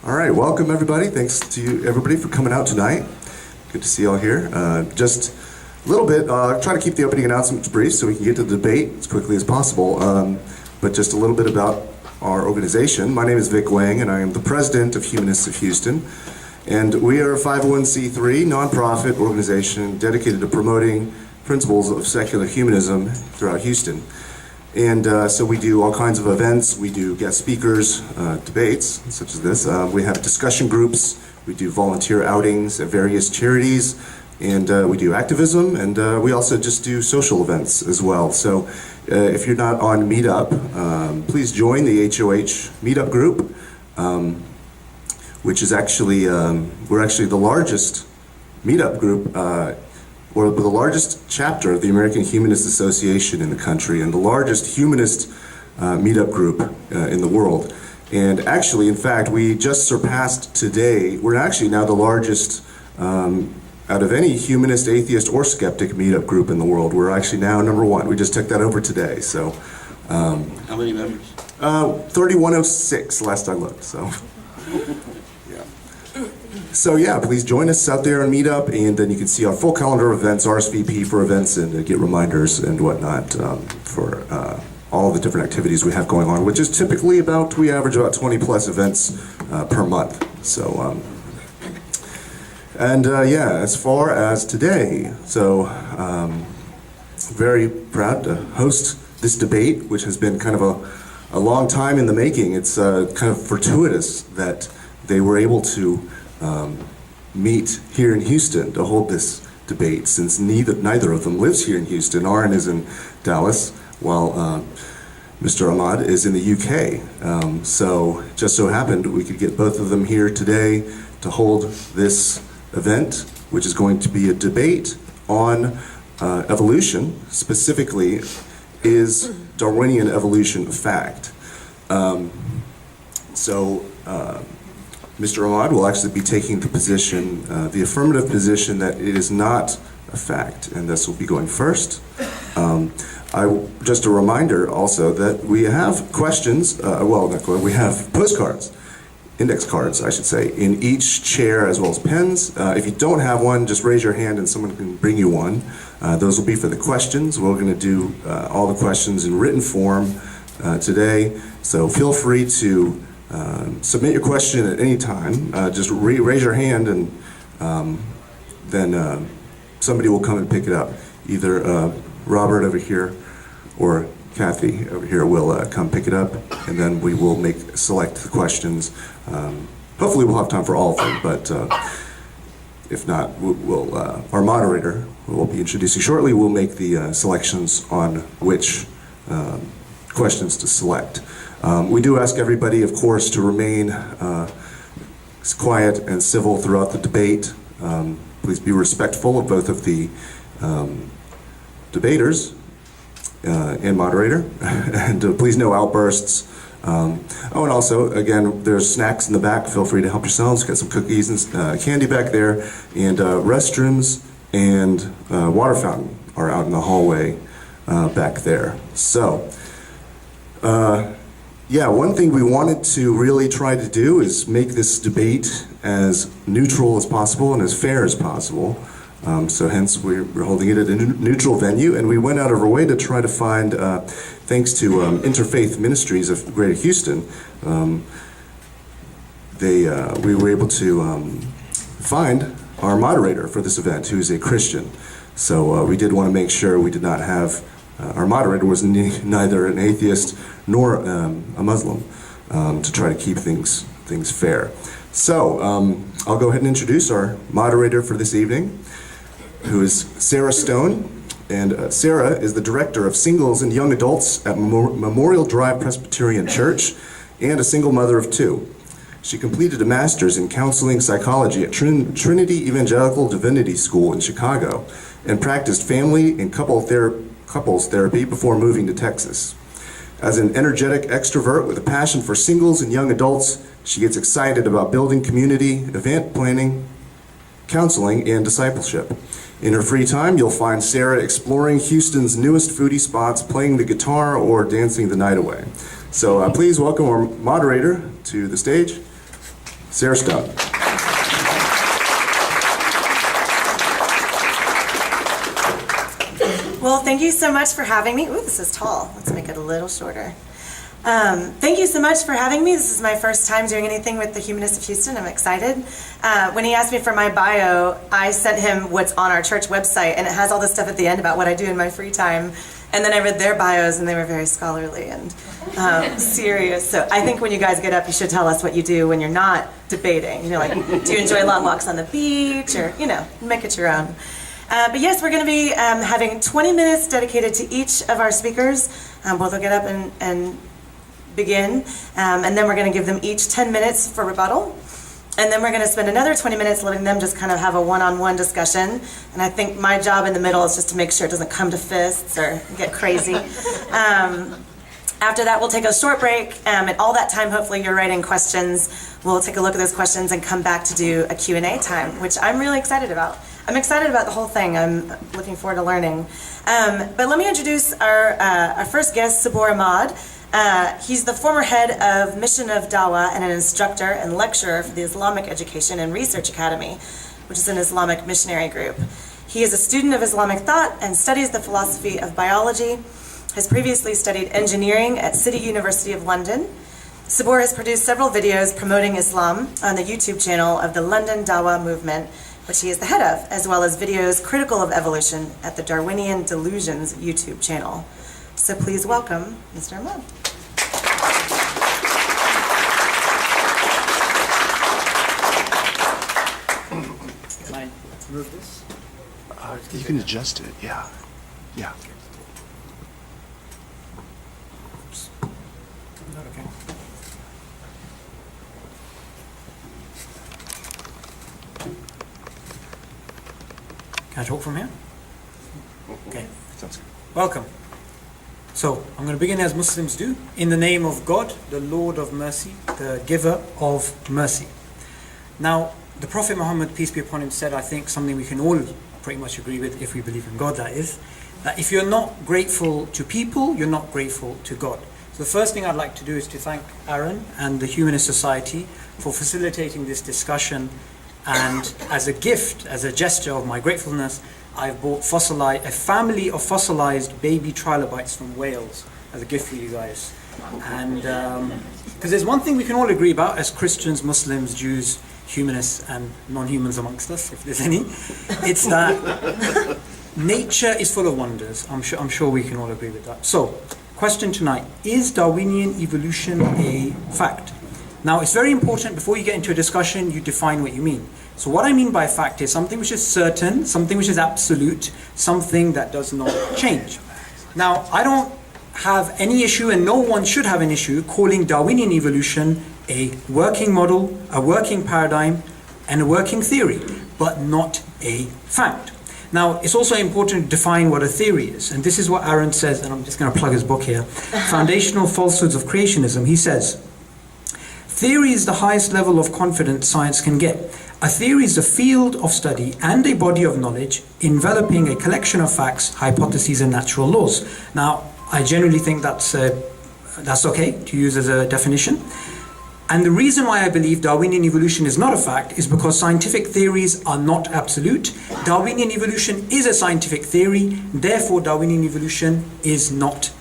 All right, welcome everybody. Thanks to you, everybody, for coming out tonight. Good to see you all here. Just a little bit, try to keep the opening announcements brief so we can get to the debate as quickly as possible. But just a little bit about our organization. My name is Vic Wang, and I am the president of Humanists of Houston. And we are a 501c3 nonprofit organization dedicated to promoting principles of secular humanism throughout Houston. And so we do all kinds of events. We do guest speakers, debates, such as this. We have discussion groups. We do volunteer outings at various charities. And we do activism. And we also just do social events as well. So if you're not on Meetup, please join the HOH Meetup group, which is actually, we're actually the largest Meetup group, or the largest chapter of the American Humanist Association in the country, and the largest humanist meetup group in the world. And actually, in fact, we just surpassed today, we're actually now the largest out of any humanist, atheist, or skeptic meetup group in the world. We're actually now number one. We just took that over today. So, how many members? 3106 last I looked. So. So yeah, please join us out there on Meetup, and then you can see our full calendar of events, RSVP for events, and get reminders and whatnot for all the different activities we have going on, which is typically we average about 20 plus events per month. So, yeah, as far as today, so very proud to host this debate, which has been kind of a long time in the making. It's kind of fortuitous that they were able to meet here in Houston to hold this debate, since neither of them lives here in Houston. Aaron is in Dallas, while Mr. Ahmad is in the UK. So just so happened we could get both of them here today to hold this event, which is going to be a debate on evolution. Specifically, is Darwinian evolution a fact? Mr. Ahmad will actually be taking the position, the affirmative position, that it is not a fact, and this will be going first. Just a reminder also that we have questions, we have postcards, index cards, I should say, in each chair, as well as pens. If you don't have one, just raise your hand and someone can bring you one. Those will be for the questions. We're going to do all the questions in written form today, so feel free to submit your question at any time. Just raise your hand, and then somebody will come and pick it up. Either Robert over here or Kathy over here will come pick it up, and then we will select the questions. Hopefully we'll have time for all of them, but if not, our moderator, who we'll be introducing shortly, will make the selections on which questions to select. We do ask everybody, of course, to remain quiet and civil throughout the debate. Please be respectful of both of the debaters and moderator, and please no outbursts. And also, again, there's snacks in the back. Feel free to help yourselves. Got some cookies and candy back there, and restrooms and water fountain are out in the hallway back there. So. Yeah, one thing we wanted to really try to do is make this debate as neutral as possible and as fair as possible. So hence we're holding it at a neutral venue, and we went out of our way to try to find, thanks to Interfaith Ministries of Greater Houston, we were able to find our moderator for this event, who's a Christian. So we did want to make sure we did not have our moderator was neither an atheist nor a Muslim, to try to keep things fair. So I'll go ahead and introduce our moderator for this evening, who is Sarah Stone. And Sarah is the director of singles and young adults at Memorial Drive Presbyterian Church, and a single mother of two. She completed a master's in counseling psychology at Trinity Evangelical Divinity School in Chicago, and practiced family and couples therapy before moving to Texas. As an energetic extrovert with a passion for singles and young adults, she gets excited about building community, event planning, counseling, and discipleship. In her free time, you'll find Sarah exploring Houston's newest foodie spots, playing the guitar, or dancing the night away. So please welcome our moderator to the stage, Sarah Stout. Well, thank you so much for having me. Ooh, this is tall. Let's make it a little shorter. Thank you so much for having me. This is my first time doing anything with the Humanists of Houston. I'm excited. When he asked me for my bio, I sent him what's on our church website, and it has all this stuff at the end about what I do in my free time. And then I read their bios, and they were very scholarly and serious. So I think when you guys get up, you should tell us what you do when you're not debating. You know, like, do you enjoy long walks on the beach, or, you know, make it your own. But yes, we're going to be having 20 minutes dedicated to each of our speakers. Both will get up and begin, and then we're going to give them each 10 minutes for rebuttal. And then we're going to spend another 20 minutes letting them just kind of have a one-on-one discussion. And I think my job in the middle is just to make sure it doesn't come to fists or get crazy. After that, we'll take a short break, and all that time, hopefully, you're writing questions. We'll take a look at those questions and come back to do a Q&A time, which I'm really excited about. I'm excited about the whole thing. I'm looking forward to learning. But let me introduce our first guest, Sabor Ahmad. He's the former head of Mission of Dawah and an instructor and lecturer for the Islamic Education and Research Academy, which is an Islamic missionary group. He is a student of Islamic thought and studies the philosophy of biology, has previously studied engineering at City University of London. Sabor has produced several videos promoting Islam on the YouTube channel of the London Dawah movement, which he is the head of, as well as videos critical of evolution at the Darwinian Delusions YouTube channel. So please welcome Mr. Ahmad. Can I move this? You can adjust it, yeah. Yeah. Oops. Okay. Can I talk from here? Okay. Sounds good. Welcome. So, I'm going to begin as Muslims do, in the name of God, the Lord of mercy, the giver of mercy. Now, the Prophet Muhammad, peace be upon him, said, I think something we can all pretty much agree with, if we believe in God, that is, that if you're not grateful to people, you're not grateful to God. So the first thing I'd like to do is to thank Aaron and the Humanist Society for facilitating this discussion, and as a gift, as a gesture of my gratefulness, I've bought a family of fossilized baby trilobites from Wales as a gift for you guys. And because there's one thing we can all agree about as Christians, Muslims, Jews, humanists, and non-humans amongst us, if there's any, it's that nature is full of wonders. I'm sure we can all agree with that. So, question tonight, is Darwinian evolution a fact? Now, it's very important, before you get into a discussion, you define what you mean. So what I mean by fact is something which is certain, something which is absolute, something that does not change. Now, I don't have any issue, and no one should have an issue, calling Darwinian evolution a working model, a working paradigm, and a working theory, but not a fact. Now, it's also important to define what a theory is, and this is what Aaron says, and I'm just going to plug his book here, Foundational Falsehoods of Creationism. He says, theory is the highest level of confidence science can get. A theory is a field of study and a body of knowledge enveloping a collection of facts, hypotheses, and natural laws. Now, I generally think that's okay to use as a definition. And the reason why I believe Darwinian evolution is not a fact is because scientific theories are not absolute. Darwinian evolution is a scientific theory, therefore Darwinian evolution is not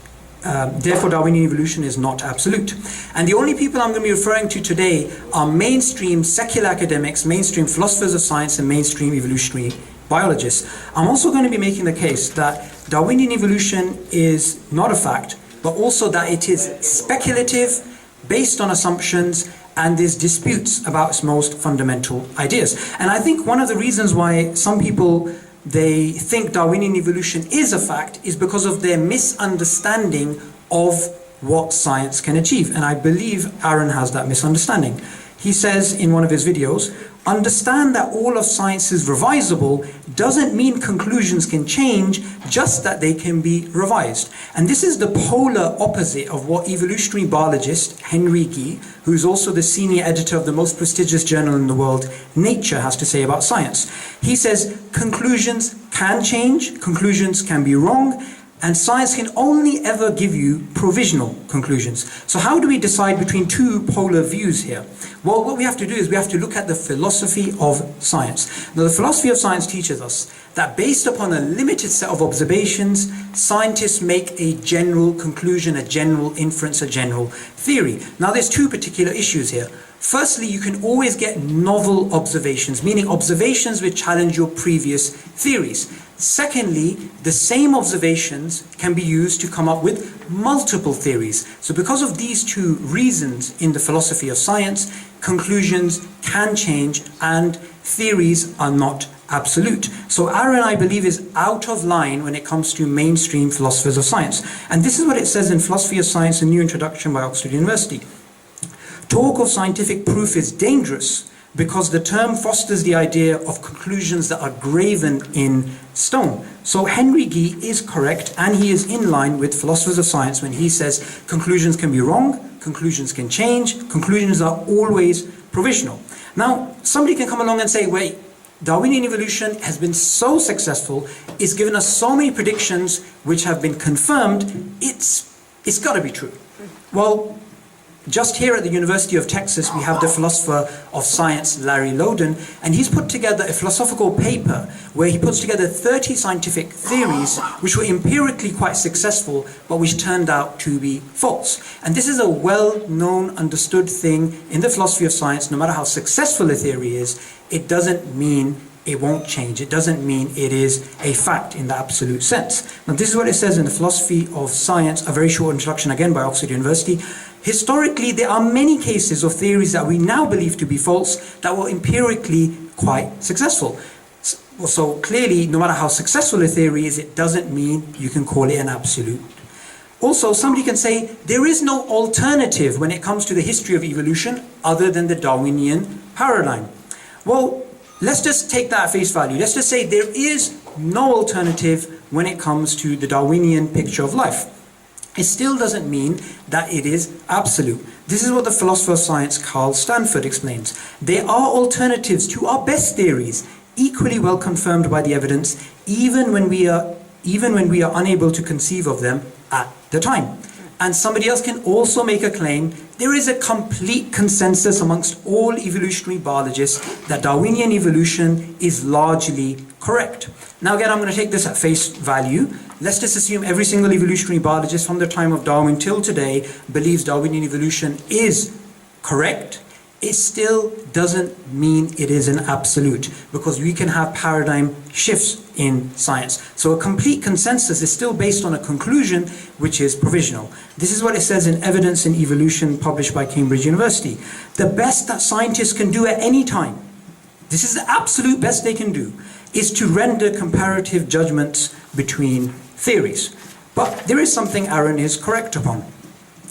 absolute. And the only people I'm going to be referring to today are mainstream secular academics, mainstream philosophers of science, and mainstream evolutionary biologists. I'm also going to be making the case that Darwinian evolution is not a fact, but also that it is speculative, based on assumptions, and there's disputes about its most fundamental ideas. And I think one of the reasons why some people they think Darwinian evolution is a fact is because of their misunderstanding of what science can achieve. And I believe Aaron has that misunderstanding. He says in one of his videos, understand that all of science is revisable doesn't mean conclusions can change, just that they can be revised. And this is the polar opposite of what evolutionary biologist Henry Gee, who's also the senior editor of the most prestigious journal in the world, Nature, has to say about science. He says conclusions can change, conclusions can be wrong, And science can only ever give you provisional conclusions. So how do we decide between two polar views here? Well, what we have to do is we have to look at the philosophy of science. Now, the philosophy of science teaches us that based upon a limited set of observations, scientists make a general conclusion, a general inference, a general theory. Now, there's two particular issues here. Firstly, you can always get novel observations, meaning observations which challenge your previous theories. Secondly, the same observations can be used to come up with multiple theories. So because of these two reasons in the philosophy of science, conclusions can change and theories are not absolute. So Aaron, I believe, is out of line when it comes to mainstream philosophers of science. And this is what it says in Philosophy of Science, a new introduction by Oxford University. Talk of scientific proof is dangerous because the term fosters the idea of conclusions that are graven in stone. So Henry Gee is correct, and he is in line with philosophers of science when he says conclusions can be wrong, conclusions can change, conclusions are always provisional. Now, somebody can come along and say, wait, Darwinian evolution has been so successful, it's given us so many predictions which have been confirmed, it's got to be true. Well, just here at the University of Texas, we have the philosopher of science, Larry Loden, and he's put together a philosophical paper where he puts together 30 scientific theories which were empirically quite successful, but which turned out to be false. And this is a well-known, understood thing in the philosophy of science. No matter how successful a theory is, it doesn't mean it won't change. It doesn't mean it is a fact in the absolute sense. Now, this is what it says in the Philosophy of Science, a very short introduction again by Oxford University. Historically, there are many cases of theories that we now believe to be false that were empirically quite successful. So clearly, no matter how successful a theory is, it doesn't mean you can call it an absolute. Also, somebody can say there is no alternative when it comes to the history of evolution other than the Darwinian paradigm. Well, let's just take that at face value. Let's just say there is no alternative when it comes to the Darwinian picture of life. It still doesn't mean that it is absolute. This is what the philosopher of science Carl Stanford explains. There are alternatives to our best theories, equally well confirmed by the evidence, even when we are unable to conceive of them at the time. And somebody else can also make a claim. There is a complete consensus amongst all evolutionary biologists that Darwinian evolution is largely correct. Now again, I'm going to take this at face value. Let's just assume every single evolutionary biologist from the time of Darwin till today believes Darwinian evolution is correct. It still doesn't mean it is an absolute, because we can have paradigm shifts in science. So a complete consensus is still based on a conclusion which is provisional. This is what it says in Evidence in Evolution, published by Cambridge University. The best that scientists can do at any time, this is the absolute best they can do, is to render comparative judgments between theories. But there is something Aaron is correct upon.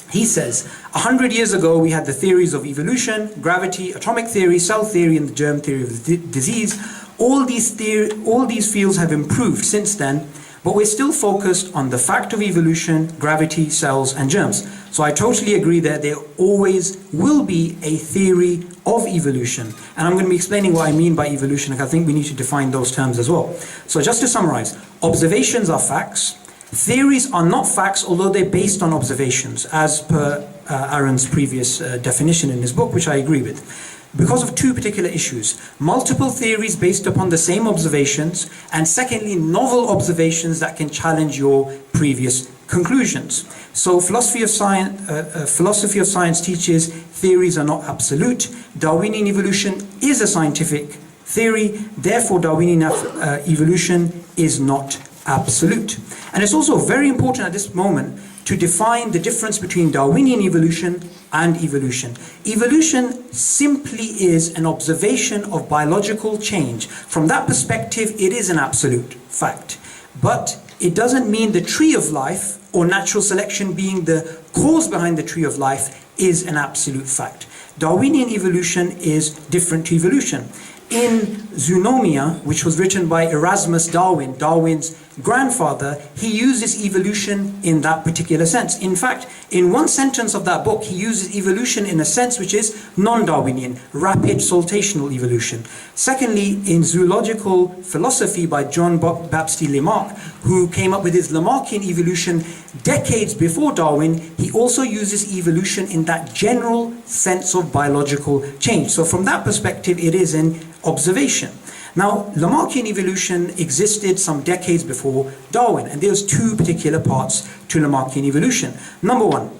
He says, 100 years ago we had the theories of evolution, gravity, atomic theory, cell theory, and the germ theory of disease. All these fields have improved since then, but we're still focused on the fact of evolution, gravity, cells, and germs. So I totally agree that there always will be a theory of evolution. And I'm going to be explaining what I mean by evolution, because I think we need to define those terms as well. So just to summarize, observations are facts. Theories are not facts, although they're based on observations, as per Aaron's previous definition in his book, which I agree with. Because of two particular issues: multiple theories based upon the same observations, and secondly, novel observations that can challenge your previous conclusions. So philosophy of science teaches theories are not absolute. Darwinian evolution is a scientific theory, therefore Darwinian evolution is not absolute. And it's also very important at this moment to define the difference between Darwinian evolution and evolution. Evolution simply is an observation of biological change. From that perspective, it is an absolute fact. But it doesn't mean the tree of life, or natural selection being the cause behind the tree of life, is an absolute fact. Darwinian evolution is different to evolution. In Zoonomia, which was written by Erasmus Darwin, Darwin's grandfather, he uses evolution in that particular sense. In fact, in one sentence of that book, he uses evolution in a sense which is non-Darwinian, rapid saltational evolution. Secondly, in zoological philosophy by John Baptiste Lamarck, who came up with his Lamarckian evolution decades before Darwin, he also uses evolution in that general sense of biological change. So from that perspective, it is an observation. Now, Lamarckian evolution existed some decades before Darwin, and there's two particular parts to Lamarckian evolution. Number one,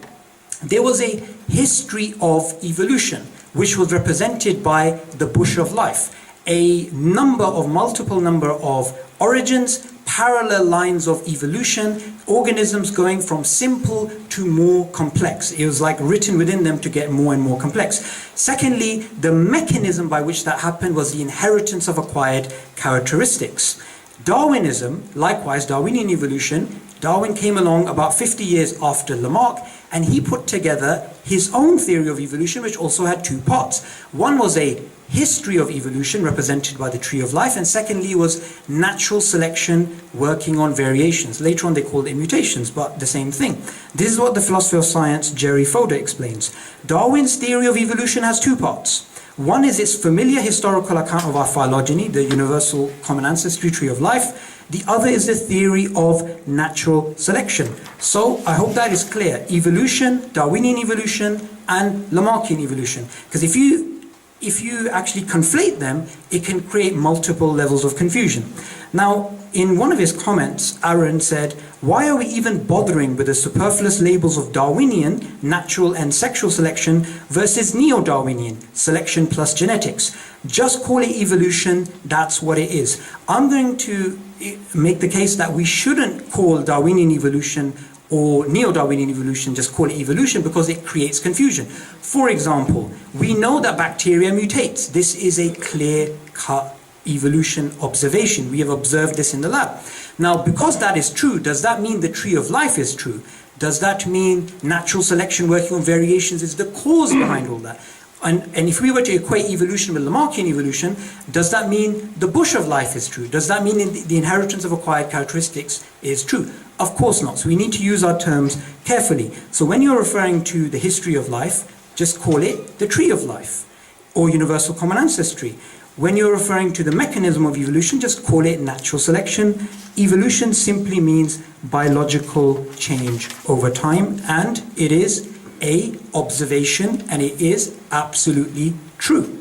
there was a history of evolution, which was represented by the bush of life. A multiple number of origins, parallel lines of evolution, organisms going from simple to more complex. It was like written within them to get more and more complex. Secondly, the mechanism by which that happened was the inheritance of acquired characteristics. Darwinism, likewise, Darwinian evolution, Darwin came along about 50 years after Lamarck, and he put together his own theory of evolution, which also had two parts. One was a history of evolution represented by the tree of life, and secondly was natural selection working on variations. Later on they called it mutations, but the same thing. This is what the philosopher of science Jerry Fodor explains. Darwin's theory of evolution has two parts. One is its familiar historical account of our phylogeny, the universal common ancestry tree of life. The other is the theory of natural selection. So I hope that is clear. Evolution, Darwinian evolution, and Lamarckian evolution. Because if you actually conflate them, it can create multiple levels of confusion. Now, in one of his comments, Aaron said, "Why are we even bothering with the superfluous labels of Darwinian, natural and sexual selection, versus neo-Darwinian, selection plus genetics? Just call it evolution, that's what it is." I'm going to make the case that we shouldn't call Darwinian evolution or neo-Darwinian evolution, just call it evolution, because it creates confusion. For example, we know that bacteria mutates. This is a clear-cut evolution observation. We have observed this in the lab. Now, because that is true, does that mean the tree of life is true? Does that mean natural selection working on variations is the cause behind all that? And if we were to equate evolution with Lamarckian evolution, does that mean the bush of life is true? Does that mean the inheritance of acquired characteristics is true? Of course not. So we need to use our terms carefully. So when you're referring to the history of life, just call it the tree of life or universal common ancestry. When you're referring to the mechanism of evolution, just call it natural selection. Evolution simply means biological change over time, and it is a observation, and it is absolutely true.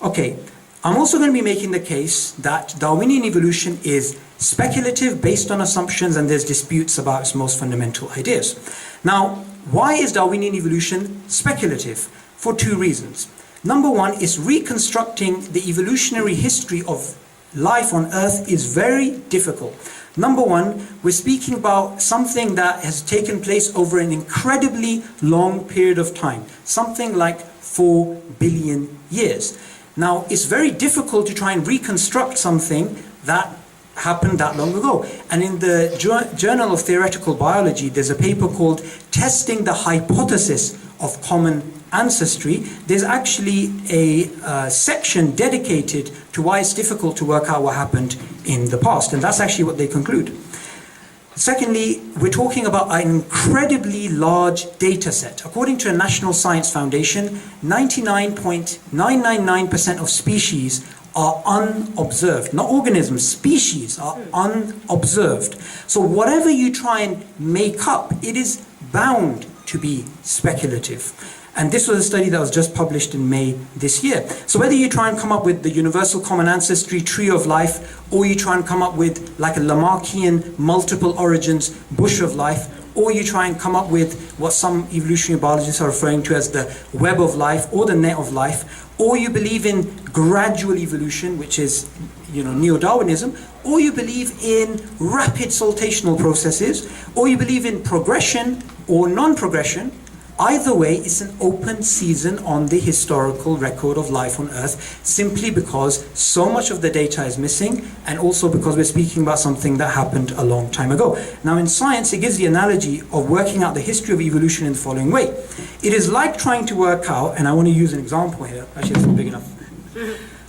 Okay, I'm also going to be making the case that Darwinian evolution is speculative, based on assumptions, and there's disputes about its most fundamental ideas. Now, why is Darwinian evolution speculative? For two reasons. Number one is reconstructing the evolutionary history of life on Earth is very difficult. Number one, we're speaking about something that has taken place over an incredibly long period of time, something like 4 billion years. Now, it's very difficult to try and reconstruct something that happened that long ago. And in the Journal of Theoretical Biology, there's a paper called Testing the Hypothesis of Common Ancestry. There's actually a section dedicated to why it's difficult to work out what happened in the past, and that's actually what they conclude. Secondly, we're talking about an incredibly large data set. According to a National Science Foundation, 99.999% of species are unobserved. Not organisms, species are unobserved. So whatever you try and make up, it is bound to be speculative. And this was a study that was just published in May this year. So whether you try and come up with the universal common ancestry tree of life, or you try and come up with like a Lamarckian multiple origins bush of life, or you try and come up with what some evolutionary biologists are referring to as the web of life or the net of life, or you believe in gradual evolution, which is, neo-Darwinism, or you believe in rapid saltational processes, or you believe in progression or non-progression. Either way, it's an open season on the historical record of life on Earth, simply because so much of the data is missing, and also because we're speaking about something that happened a long time ago. Now, in science, it gives the analogy of working out the history of evolution in the following way. It is like trying to work out, and I want to use an example here. Actually, it's not big enough.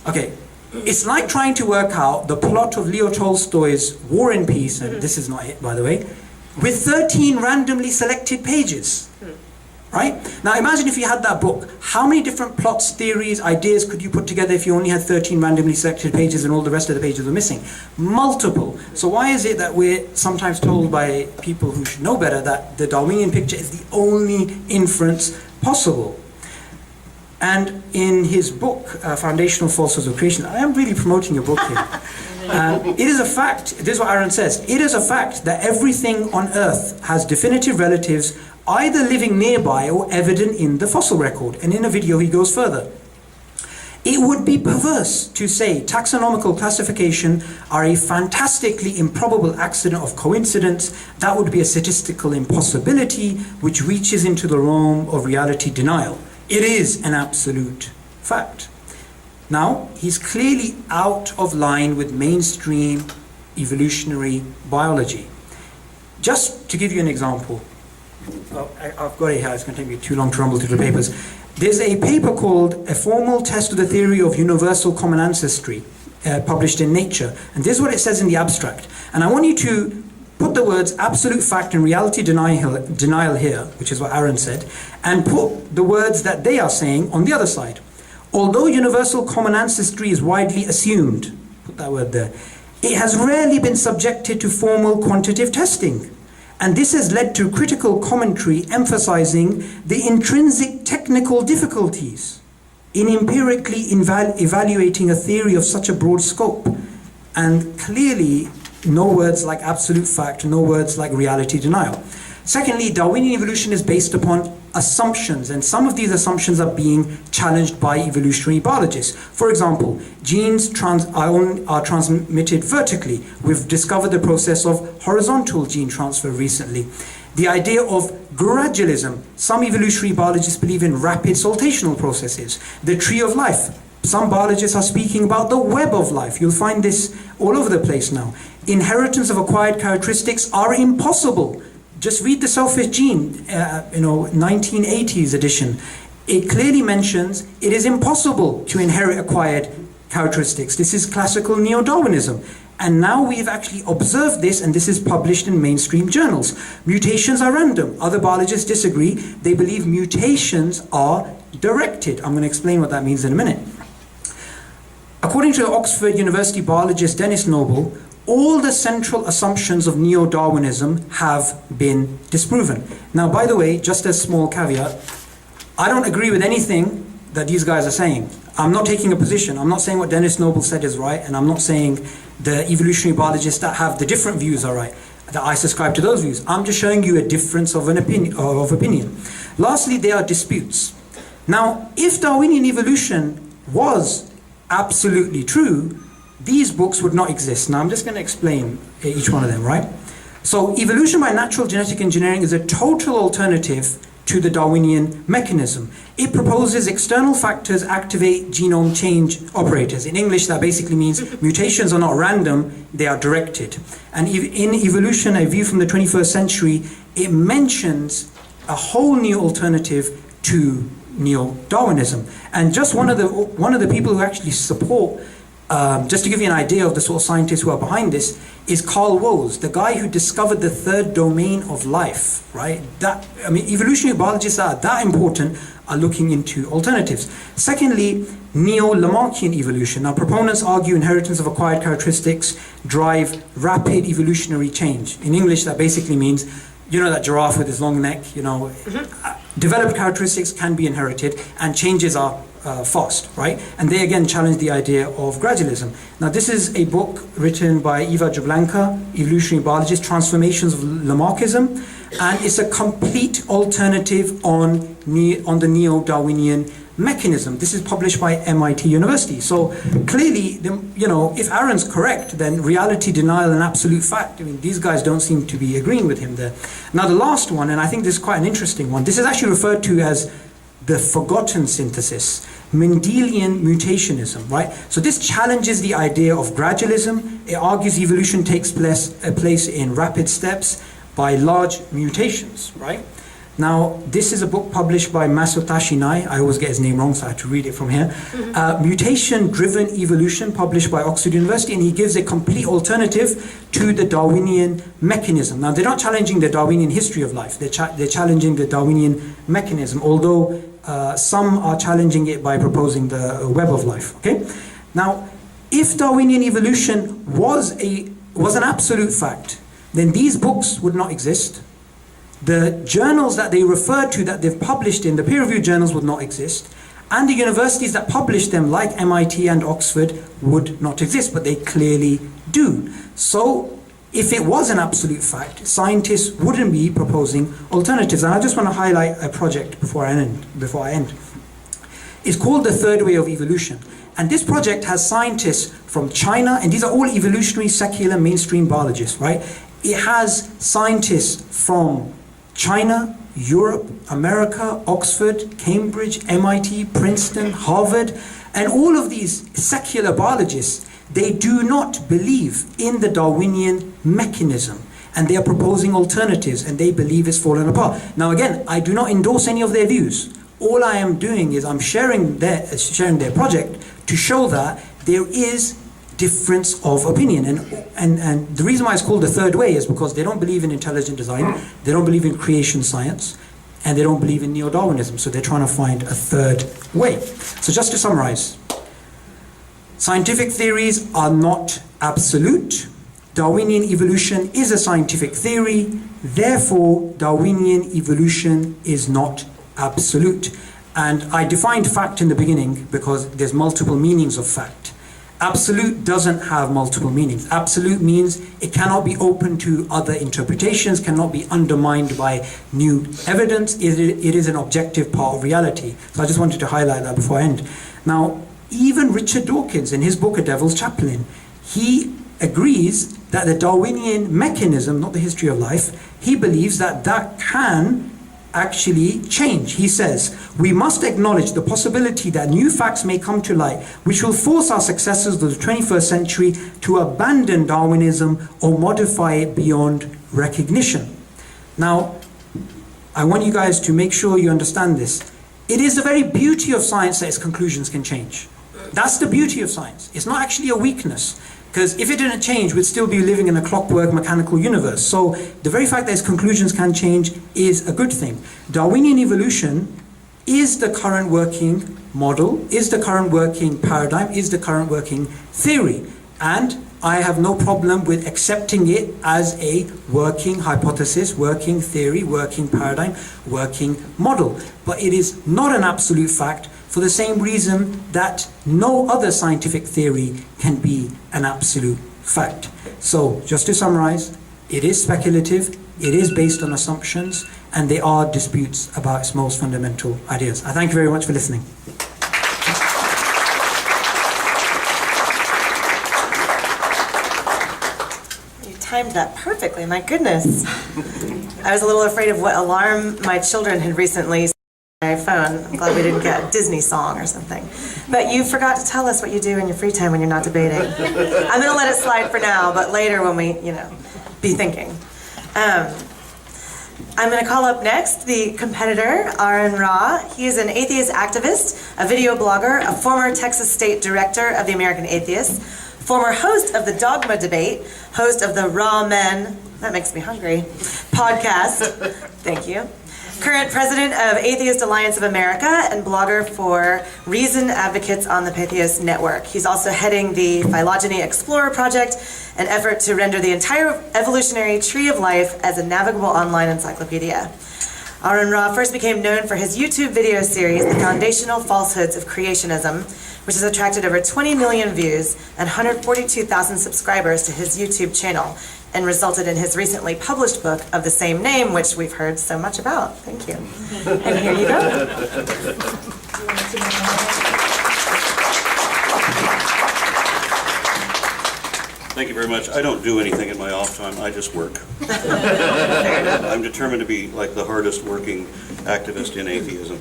Okay, It's like trying to work out the plot of Leo Tolstoy's War and Peace, and this is not it, by the way, with 13 randomly selected pages. Right? Now imagine if you had that book, how many different plots, theories, ideas could you put together if you only had 13 randomly selected pages and all the rest of the pages were missing? Multiple. So why is it that we're sometimes told by people who should know better that the Darwinian picture is the only inference possible? And in his book, Foundational Falsehoods of Creation, I am really promoting your book here. It is a fact, this is what Aaron says, it is a fact that everything on Earth has definitive relatives either living nearby or evident in the fossil record. And in a video he goes further. It would be perverse to say taxonomical classification are a fantastically improbable accident of coincidence. That would be a statistical impossibility which reaches into the realm of reality denial. It is an absolute fact. Now, he's clearly out of line with mainstream evolutionary biology. Just to give you an example, I've got it here, it's going to take me too long to rumble through the papers. There's a paper called A Formal Test of the Theory of Universal Common Ancestry, published in Nature. And this is what it says in the abstract. And I want you to put the words absolute fact and reality denial here, which is what Aaron said, and put the words that they are saying on the other side. Although universal common ancestry is widely assumed, put that word there, it has rarely been subjected to formal quantitative testing. And this has led to critical commentary emphasizing the intrinsic technical difficulties in empirically evaluating a theory of such a broad scope. And clearly, no words like absolute fact, no words like reality denial. Secondly, Darwinian evolution is based upon assumptions, and some of these assumptions are being challenged by evolutionary biologists. For example, genes are transmitted vertically. We've discovered the process of horizontal gene transfer recently. The idea of gradualism. Some evolutionary biologists believe in rapid saltational processes. The tree of life. Some biologists are speaking about the web of life. You'll find this all over the place now. Inheritance of acquired characteristics are impossible. Just read the selfish gene, 1980s edition. It clearly mentions it is impossible to inherit acquired characteristics. This is classical neo-Darwinism. And now we've actually observed this, and this is published in mainstream journals. Mutations are random. Other biologists disagree. They believe mutations are directed. I'm going to explain what that means in a minute. According to the Oxford University biologist Dennis Noble, all the central assumptions of neo-Darwinism have been disproven. Now, by the way, just a small caveat, I don't agree with anything that these guys are saying. I'm not taking a position. I'm not saying what Dennis Noble said is right, and I'm not saying the evolutionary biologists that have the different views are right, that I subscribe to those views. I'm just showing you a difference of opinion. Lastly, there are disputes. Now, if Darwinian evolution was absolutely true, these books would not exist. Now I'm just going to explain each one of them, right? So evolution by natural genetic engineering is a total alternative to the Darwinian mechanism. It proposes external factors activate genome change operators. In English, that basically means mutations are not random, they are directed. And in Evolution, a view from the 21st century, it mentions a whole new alternative to neo-Darwinism. And just one of the people who actually support, just to give you an idea of the sort of scientists who are behind this, is Carl Woese, the guy who discovered the third domain of life, right? Evolutionary biologists that are that important are looking into alternatives. Secondly, neo-Lamarckian evolution. Now, proponents argue inheritance of acquired characteristics drive rapid evolutionary change. In English, that basically means, that giraffe with his long neck, developed characteristics can be inherited and changes are fast, right? And they again challenge the idea of gradualism. Now, this is a book written by Eva Jablanka, evolutionary biologist, Transformations of Lamarckism, and it's a complete alternative on the neo-Darwinian mechanism. This is published by MIT University. So clearly, if Aaron's correct, then reality denial and absolute fact, these guys don't seem to be agreeing with him there. Now, the last one, and I think this is quite an interesting one, this is actually referred to as the forgotten synthesis, Mendelian mutationism, right? So this challenges the idea of gradualism. It argues evolution takes place in rapid steps by large mutations, right? Now, this is a book published by Masayoshi Nai. I always get his name wrong, so I have to read it from here. Mutation-Driven Evolution, published by Oxford University, and he gives a complete alternative to the Darwinian mechanism. Now, they're not challenging the Darwinian history of life. They're challenging the Darwinian mechanism, although some are challenging it by proposing the web of life. Okay. Now, if Darwinian evolution was an absolute fact, then these books would not exist. The journals that they refer to that they've published in, the peer-reviewed journals, would not exist. And the universities that publish them, like MIT and Oxford, would not exist, but they clearly do. So, if it was an absolute fact, scientists wouldn't be proposing alternatives. And I just want to highlight a project before I end. It's called the Third Way of Evolution. And this project has scientists from China, and these are all evolutionary, secular, mainstream biologists, right? It has scientists from China, Europe, America, Oxford, Cambridge, MIT, Princeton, Harvard, and all of these secular biologists, they do not believe in the Darwinian mechanism, and they are proposing alternatives, and they believe it's fallen apart. Now again, I do not endorse any of their views. All I am doing is I'm sharing their project to show that there is difference of opinion, and the reason why it's called the third way is because they don't believe in intelligent design, they don't believe in creation science, and they don't believe in neo-Darwinism, so they're trying to find a third way. So just to summarize, scientific theories are not absolute. Darwinian evolution is a scientific theory, therefore Darwinian evolution is not absolute. And I defined fact in the beginning because there's multiple meanings of fact. Absolute doesn't have multiple meanings. Absolute means it cannot be open to other interpretations, cannot be undermined by new evidence. It is an objective part of reality. So I just wanted to highlight that before I end. Now, even Richard Dawkins, in his book A Devil's Chaplain, he agrees that the Darwinian mechanism, not the history of life, he believes that that can actually change. He says, we must acknowledge the possibility that new facts may come to light which will force our successors of the 21st century to abandon Darwinism or modify it beyond recognition. Now, I want you guys to make sure you understand this. It is the very beauty of science that its conclusions can change. That's the beauty of science. It's not actually a weakness. Because if it didn't change, we'd still be living in a clockwork mechanical universe. So the very fact that its conclusions can change is a good thing. Darwinian evolution is the current working model, is the current working paradigm, is the current working theory. And I have no problem with accepting it as a working hypothesis, working theory, working paradigm, working model. But it is not an absolute fact, for the same reason that no other scientific theory can be an absolute fact. So, just to summarize, it is speculative, it is based on assumptions, and there are disputes about its most fundamental ideas. I thank you very much for listening. You timed that perfectly, my goodness. I was a little afraid of what alarm my children had recently my phone. I'm glad we didn't get a Disney song or something. But you forgot to tell us what you do in your free time when you're not debating. I'm going to let it slide for now, but later when we, be thinking. I'm going to call up next the competitor, Aaron Ra. He is an atheist activist, a video blogger, a former Texas State Director of the American Atheists, former host of the Dogma Debate, host of the Raw Men, that makes me hungry, podcast. Thank you. Current president of Atheist Alliance of America and blogger for Reason Advocates on the Patheist Network. He's also heading the Phylogeny Explorer Project, an effort to render the entire evolutionary tree of life as a navigable online encyclopedia. Aaron Ra first became known for his YouTube video series, The Foundational Falsehoods of Creationism, which has attracted over 20 million views and 142,000 subscribers to his YouTube channel, and resulted in his recently published book of the same name, which we've heard so much about. Thank you. And here you go. Thank you very much. I don't do anything in my off time. I just work. I'm determined to be like the hardest working activist in atheism,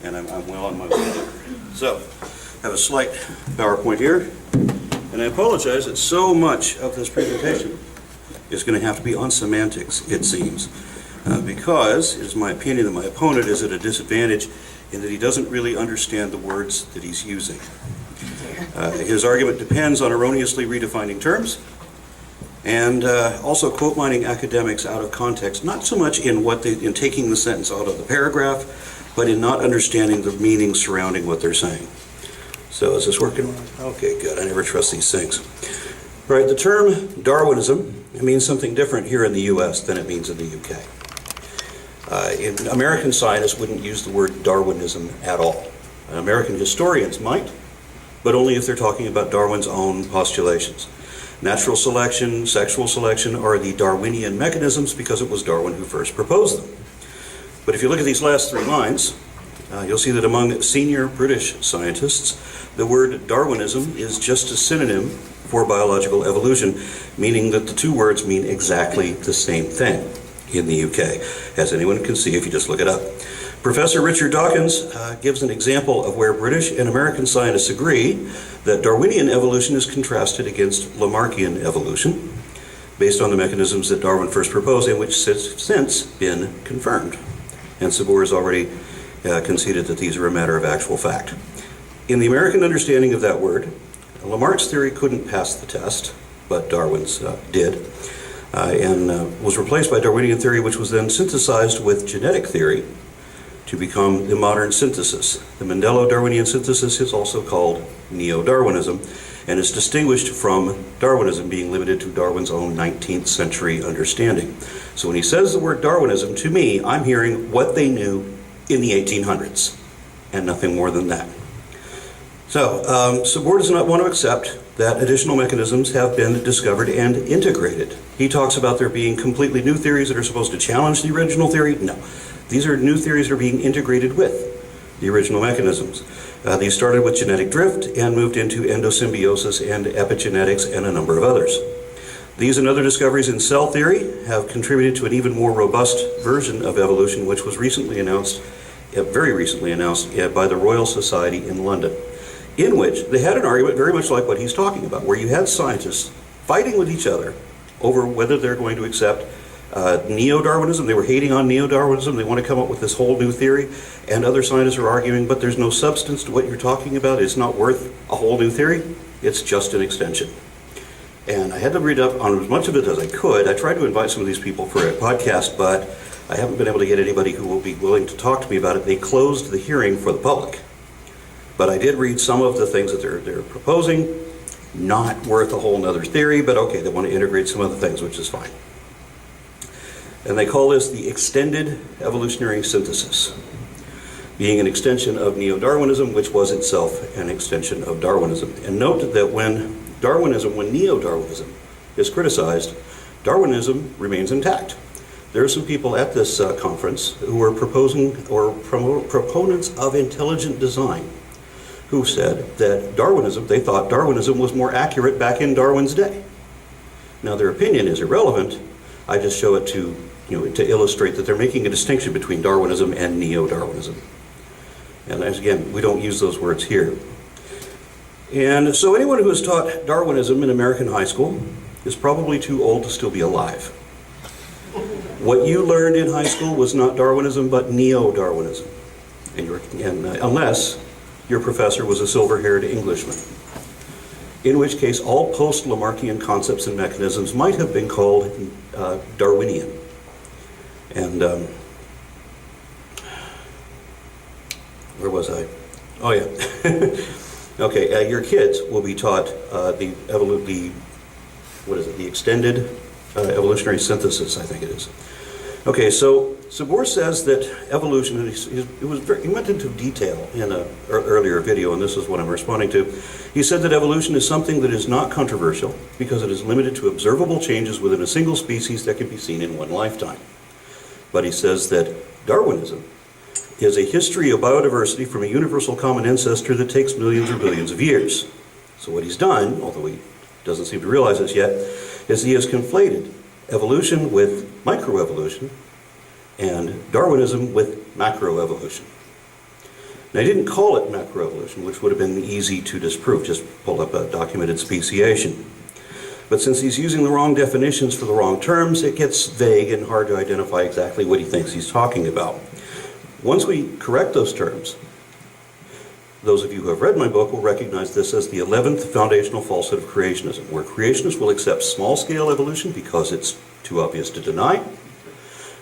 and I'm well on my way. So, I have a slight PowerPoint here, and I apologize that so much of this presentation is going to have to be on semantics, it seems. because it is my opinion that my opponent is at a disadvantage in that he doesn't really understand the words that he's using. His argument depends on erroneously redefining terms and also quote mining academics out of context, not so much in taking the sentence out of the paragraph, but in not understanding the meaning surrounding what they're saying. So is this working? Okay, good. I never trust these things. Right, the term Darwinism means something different here in the U.S. than it means in the U.K. American scientists wouldn't use the word Darwinism at all. American historians might, but only if they're talking about Darwin's own postulations. Natural selection, sexual selection are the Darwinian mechanisms because it was Darwin who first proposed them. But if you look at these last three lines, you'll see that among senior British scientists, the word Darwinism is just a synonym for biological evolution, meaning that the two words mean exactly the same thing in the UK, as anyone can see if you just look it up. Professor Richard Dawkins gives an example of where British and American scientists agree that Darwinian evolution is contrasted against Lamarckian evolution, based on the mechanisms that Darwin first proposed and which has since been confirmed. And Sabor has already conceded that these are a matter of actual fact. In the American understanding of that word, Lamarck's theory couldn't pass the test, but Darwin's did, and was replaced by Darwinian theory, which was then synthesized with genetic theory to become the modern synthesis. The Mendelo-Darwinian synthesis is also called Neo-Darwinism, and is distinguished from Darwinism being limited to Darwin's own 19th century understanding. So when he says the word Darwinism, to me, I'm hearing what they knew in the 1800s, and nothing more than that. So, Sabor does not want to accept that additional mechanisms have been discovered and integrated. He talks about there being completely new theories that are supposed to challenge the original theory. No, these are new theories that are being integrated with the original mechanisms. These started with genetic drift and moved into endosymbiosis and epigenetics and a number of others. These and other discoveries in cell theory have contributed to an even more robust version of evolution, which was recently announced, very recently announced by the Royal Society in London, in which they had an argument very much like what he's talking about, where you had scientists fighting with each other over whether they're going to accept Neo-Darwinism. They were hating on Neo-Darwinism. They want to come up with this whole new theory, and other scientists are arguing, but there's no substance to what you're talking about. It's not worth a whole new theory. It's just an extension. And I had to read up on as much of it as I could. I tried to invite some of these people for a podcast, but I haven't been able to get anybody who will be willing to talk to me about it. They closed the hearing for the public. But I did read some of the things that they're proposing. Not worth a whole nother theory, but okay, they want to integrate some other things, which is fine. And they call this the extended evolutionary synthesis, being an extension of Neo-Darwinism, which was itself an extension of Darwinism. And note that when Neo-Darwinism is criticized, Darwinism remains intact. There are some people at this conference who are proponents of intelligent design, who said that they thought Darwinism was more accurate back in Darwin's day. Now their opinion is irrelevant. I just show it to illustrate that they're making a distinction between Darwinism and Neo-Darwinism. And as again, we don't use those words here. And so anyone who has taught Darwinism in American high school is probably too old to still be alive. What you learned in high school was not Darwinism, but Neo-Darwinism. Unless your professor was a silver-haired Englishman, in which case all post-Lamarckian concepts and mechanisms might have been called Darwinian. And where was I? Oh yeah. Okay, your kids will be taught the extended evolutionary synthesis, I think it is. Okay, so Sabor says that evolution, he went into detail in an earlier video, and this is what I'm responding to. He said that evolution is something that is not controversial because it is limited to observable changes within a single species that can be seen in one lifetime. But he says that Darwinism is a history of biodiversity from a universal common ancestor that takes millions or billions of years. So what he's done, although he doesn't seem to realize this yet, is he has conflated evolution with microevolution and Darwinism with macroevolution. Now, he didn't call it macroevolution, which would have been easy to disprove. Just pull up a documented speciation. But since he's using the wrong definitions for the wrong terms, it gets vague and hard to identify exactly what he thinks he's talking about. Once we correct those terms, those of you who have read my book will recognize this as the 11th foundational falsehood of creationism, where creationists will accept small-scale evolution because it's too obvious to deny,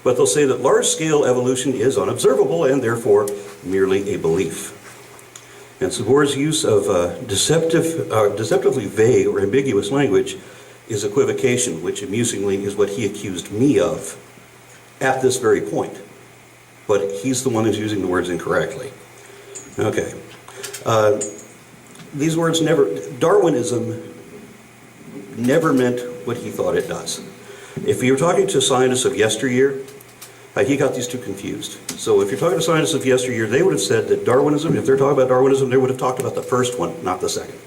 but they'll say that large-scale evolution is unobservable and therefore merely a belief. And Sabor's use of deceptively vague or ambiguous language is equivocation, which amusingly is what he accused me of at this very point. But he's the one who's using the words incorrectly. Okay. These words Darwinism never meant what he thought it does. If you were talking to scientists of yesteryear, he got these two confused. So if you're talking to scientists of yesteryear, they would have said that Darwinism, if they're talking about Darwinism, they would have talked about the first one, not the second.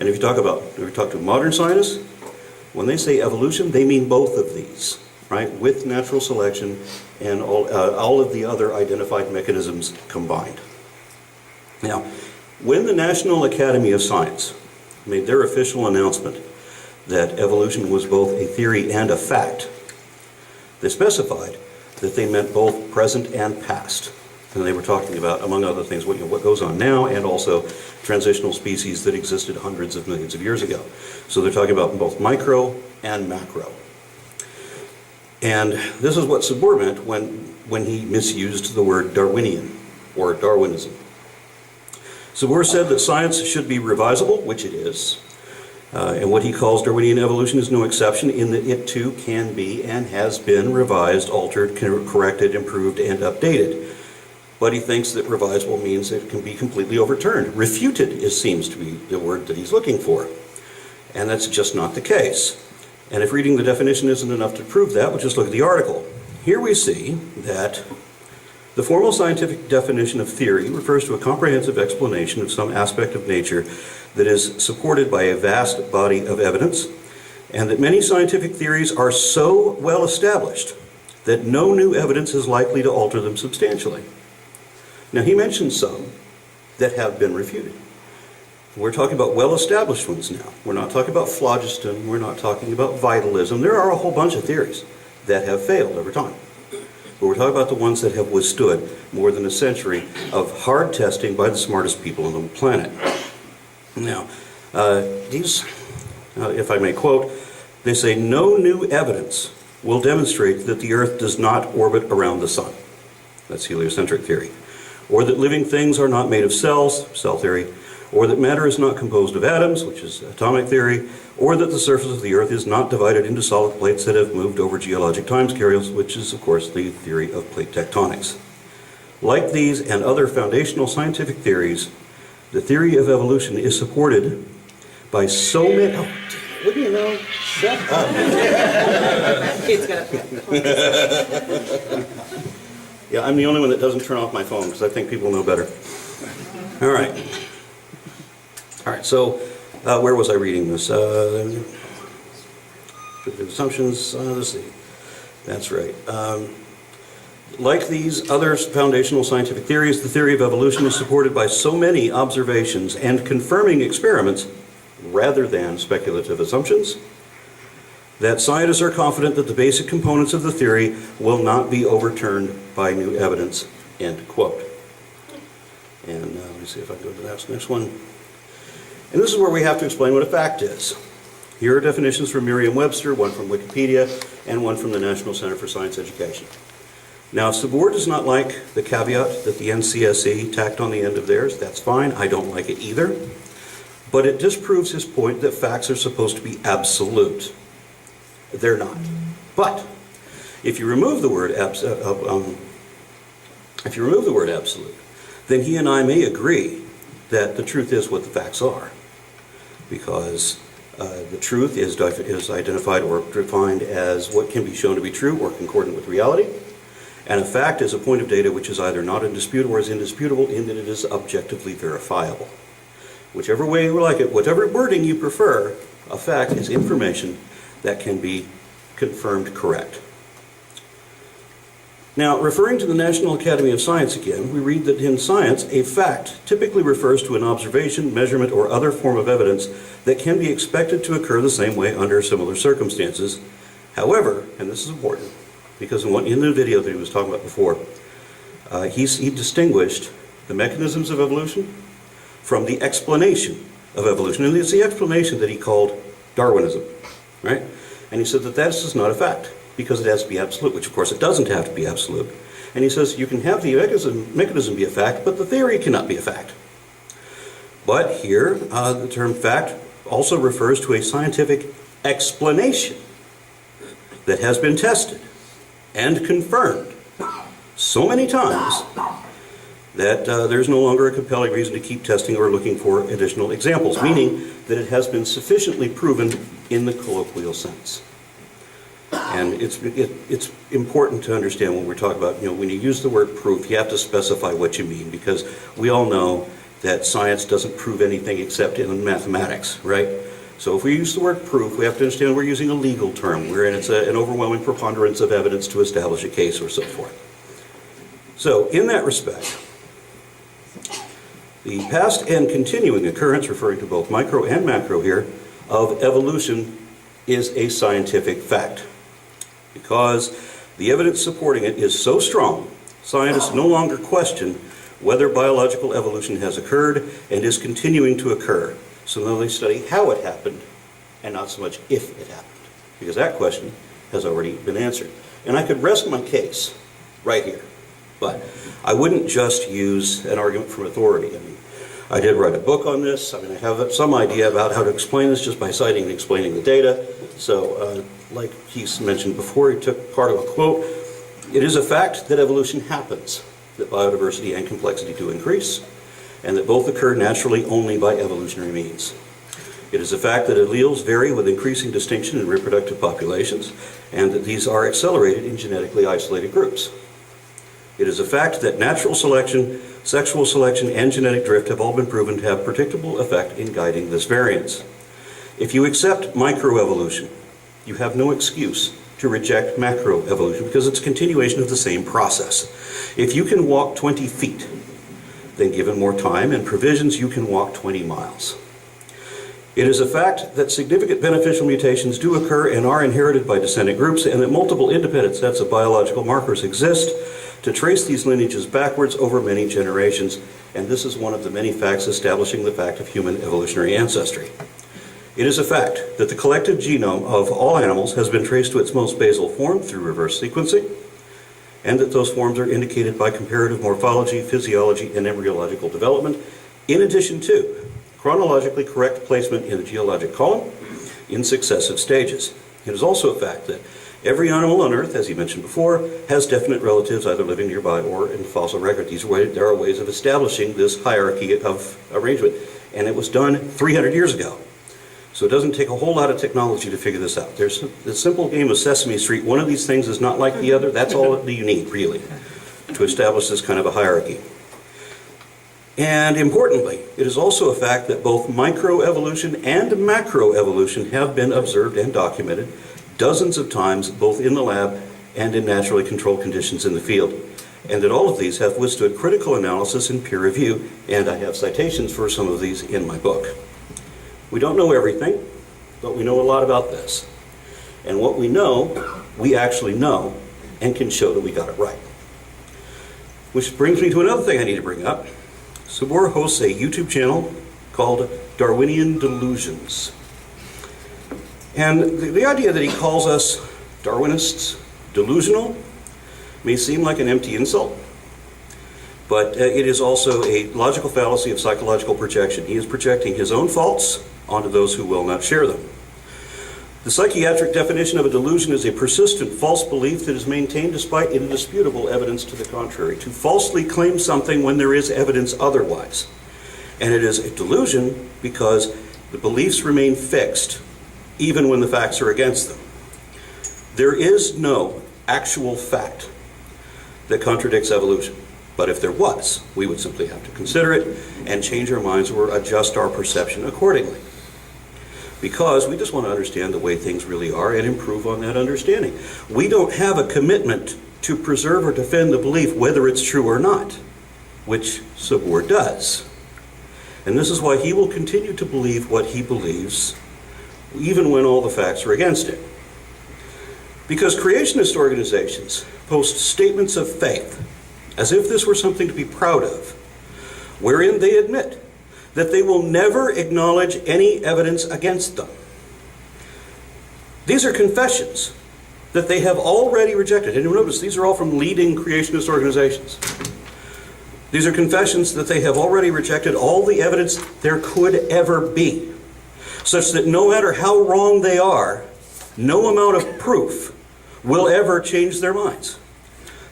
And if you talk to modern scientists, when they say evolution, they mean both of these, right? With natural selection and all of the other identified mechanisms combined. Now, when the National Academy of Science made their official announcement that evolution was both a theory and a fact, they specified that they meant both present and past. And they were talking about, among other things, what goes on now and also transitional species that existed hundreds of millions of years ago. So they're talking about both micro and macro. And this is what Sabor meant when he misused the word Darwinian or Darwinism. Sabor said that science should be revisable, which it is. And what he calls Darwinian evolution is no exception in that it too can be and has been revised, altered, corrected, improved, and updated. But he thinks that revisable means it can be completely overturned. Refuted seems to be the word that he's looking for. And that's just not the case. And if reading the definition isn't enough to prove that, we'll just look at the article. Here we see that the formal scientific definition of theory refers to a comprehensive explanation of some aspect of nature that is supported by a vast body of evidence, and that many scientific theories are so well established that no new evidence is likely to alter them substantially. Now, he mentioned some that have been refuted. We're talking about well-established ones now. We're not talking about phlogiston. We're not talking about vitalism. There are a whole bunch of theories that have failed over time. But we're talking about the ones that have withstood more than a century of hard testing by the smartest people on the planet. Now, these, if I may quote, they say, no new evidence will demonstrate that the Earth does not orbit around the sun. That's heliocentric theory. Or that living things are not made of cells, cell theory, or that matter is not composed of atoms, which is atomic theory, or that the surface of the Earth is not divided into solid plates that have moved over geologic timescales, which is, of course, the theory of plate tectonics. Like these and other foundational scientific theories, the theory of evolution is supported by so many... Oh, what do you know? Shut up. Kate's gonna Yeah, I'm the only one that doesn't turn off my phone because I think people know better. All right. All right, so where was I reading this? Assumptions, let's see. That's right. Like these other foundational scientific theories, the theory of evolution is supported by so many observations and confirming experiments rather than speculative assumptions that scientists are confident that the basic components of the theory will not be overturned by new evidence, end quote. And let me see if I can go to that next one. And this is where we have to explain what a fact is. Here are definitions from Merriam-Webster, one from Wikipedia, and one from the National Center for Science Education. Now, if Sabor does not like the caveat that the NCSE tacked on the end of theirs, that's fine. I don't like it either. But it disproves his point that facts are supposed to be absolute. They're not. But if you remove the word absolute, then he and I may agree that the truth is what the facts are, because the truth is identified or defined as what can be shown to be true or concordant with reality, and a fact is a point of data which is either not in dispute or is indisputable in that it is objectively verifiable. Whichever way you like it, whatever wording you prefer, a fact is information that can be confirmed correct. Now, referring to the National Academy of Science again, we read that in science, a fact typically refers to an observation, measurement, or other form of evidence that can be expected to occur the same way under similar circumstances. However, and this is important, because in the video that he was talking about before, he distinguished the mechanisms of evolution from the explanation of evolution. And it's the explanation that he called Darwinism, right? And he said that this is not a fact, because it has to be absolute, which of course it doesn't have to be absolute. And he says you can have the mechanism be a fact, but the theory cannot be a fact. But here, the term fact also refers to a scientific explanation that has been tested and confirmed so many times that there's no longer a compelling reason to keep testing or looking for additional examples, meaning that it has been sufficiently proven in the colloquial sense. And it's important to understand when we're talking about, when you use the word proof, you have to specify what you mean, because we all know that science doesn't prove anything except in mathematics, right? So if we use the word proof, we have to understand we're using a legal term, wherein it's an overwhelming preponderance of evidence to establish a case or so forth. So in that respect, the past and continuing occurrence, referring to both micro and macro here, of evolution is a scientific fact. Because the evidence supporting it is so strong, scientists no longer question whether biological evolution has occurred and is continuing to occur. So now they study how it happened and not so much if it happened, because that question has already been answered. And I could rest my case right here, but I wouldn't just use an argument from authority. I mean, I did write a book on this. I mean, I have some idea about how to explain this just by citing and explaining the data. So, like he's mentioned before, he took part of a quote. It is a fact that evolution happens, that biodiversity and complexity do increase, and that both occur naturally only by evolutionary means. It is a fact that alleles vary with increasing distinction in reproductive populations, and that these are accelerated in genetically isolated groups. It is a fact that natural selection, sexual selection, and genetic drift have all been proven to have predictable effect in guiding this variance. If you accept microevolution, you have no excuse to reject macroevolution, because it's a continuation of the same process. If you can walk 20 feet, then given more time and provisions, you can walk 20 miles. It is a fact that significant beneficial mutations do occur and are inherited by descendant groups, and that multiple independent sets of biological markers exist to trace these lineages backwards over many generations. And this is one of the many facts establishing the fact of human evolutionary ancestry. It is a fact that the collective genome of all animals has been traced to its most basal form through reverse sequencing, and that those forms are indicated by comparative morphology, physiology, and embryological development, in addition to chronologically correct placement in the geologic column in successive stages. It is also a fact that every animal on Earth, as he mentioned before, has definite relatives either living nearby or in the fossil record. There are ways of establishing this hierarchy of arrangement, and it was done 300 years ago. So it doesn't take a whole lot of technology to figure this out. There's the simple game of Sesame Street. One of these things is not like the other. That's all that you need, really, to establish this kind of a hierarchy. And importantly, it is also a fact that both microevolution and macroevolution have been observed and documented dozens of times, both in the lab and in naturally controlled conditions in the field. And that all of these have withstood critical analysis and peer review. And I have citations for some of these in my book. We don't know everything, but we know a lot about this. And what we know, we actually know and can show that we got it right. Which brings me to another thing I need to bring up. Sabor hosts a YouTube channel called Darwinian Delusions. And the idea that he calls us Darwinists delusional may seem like an empty insult, but it is also a logical fallacy of psychological projection. He is projecting his own faults onto those who will not share them. The psychiatric definition of a delusion is a persistent false belief that is maintained despite indisputable evidence to the contrary. To falsely claim something when there is evidence otherwise. And it is a delusion because the beliefs remain fixed even when the facts are against them. There is no actual fact that contradicts evolution. But if there was, we would simply have to consider it and change our minds or adjust our perception accordingly. Because we just want to understand the way things really are and improve on that understanding. We don't have a commitment to preserve or defend the belief whether it's true or not, which Sabor does. And this is why he will continue to believe what he believes, even when all the facts are against it. Because creationist organizations post statements of faith, as if this were something to be proud of, wherein they admit that they will never acknowledge any evidence against them. These are confessions that they have already rejected. And you'll notice these are all from leading creationist organizations. These are confessions that they have already rejected all the evidence there could ever be, such that no matter how wrong they are, no amount of proof will ever change their minds.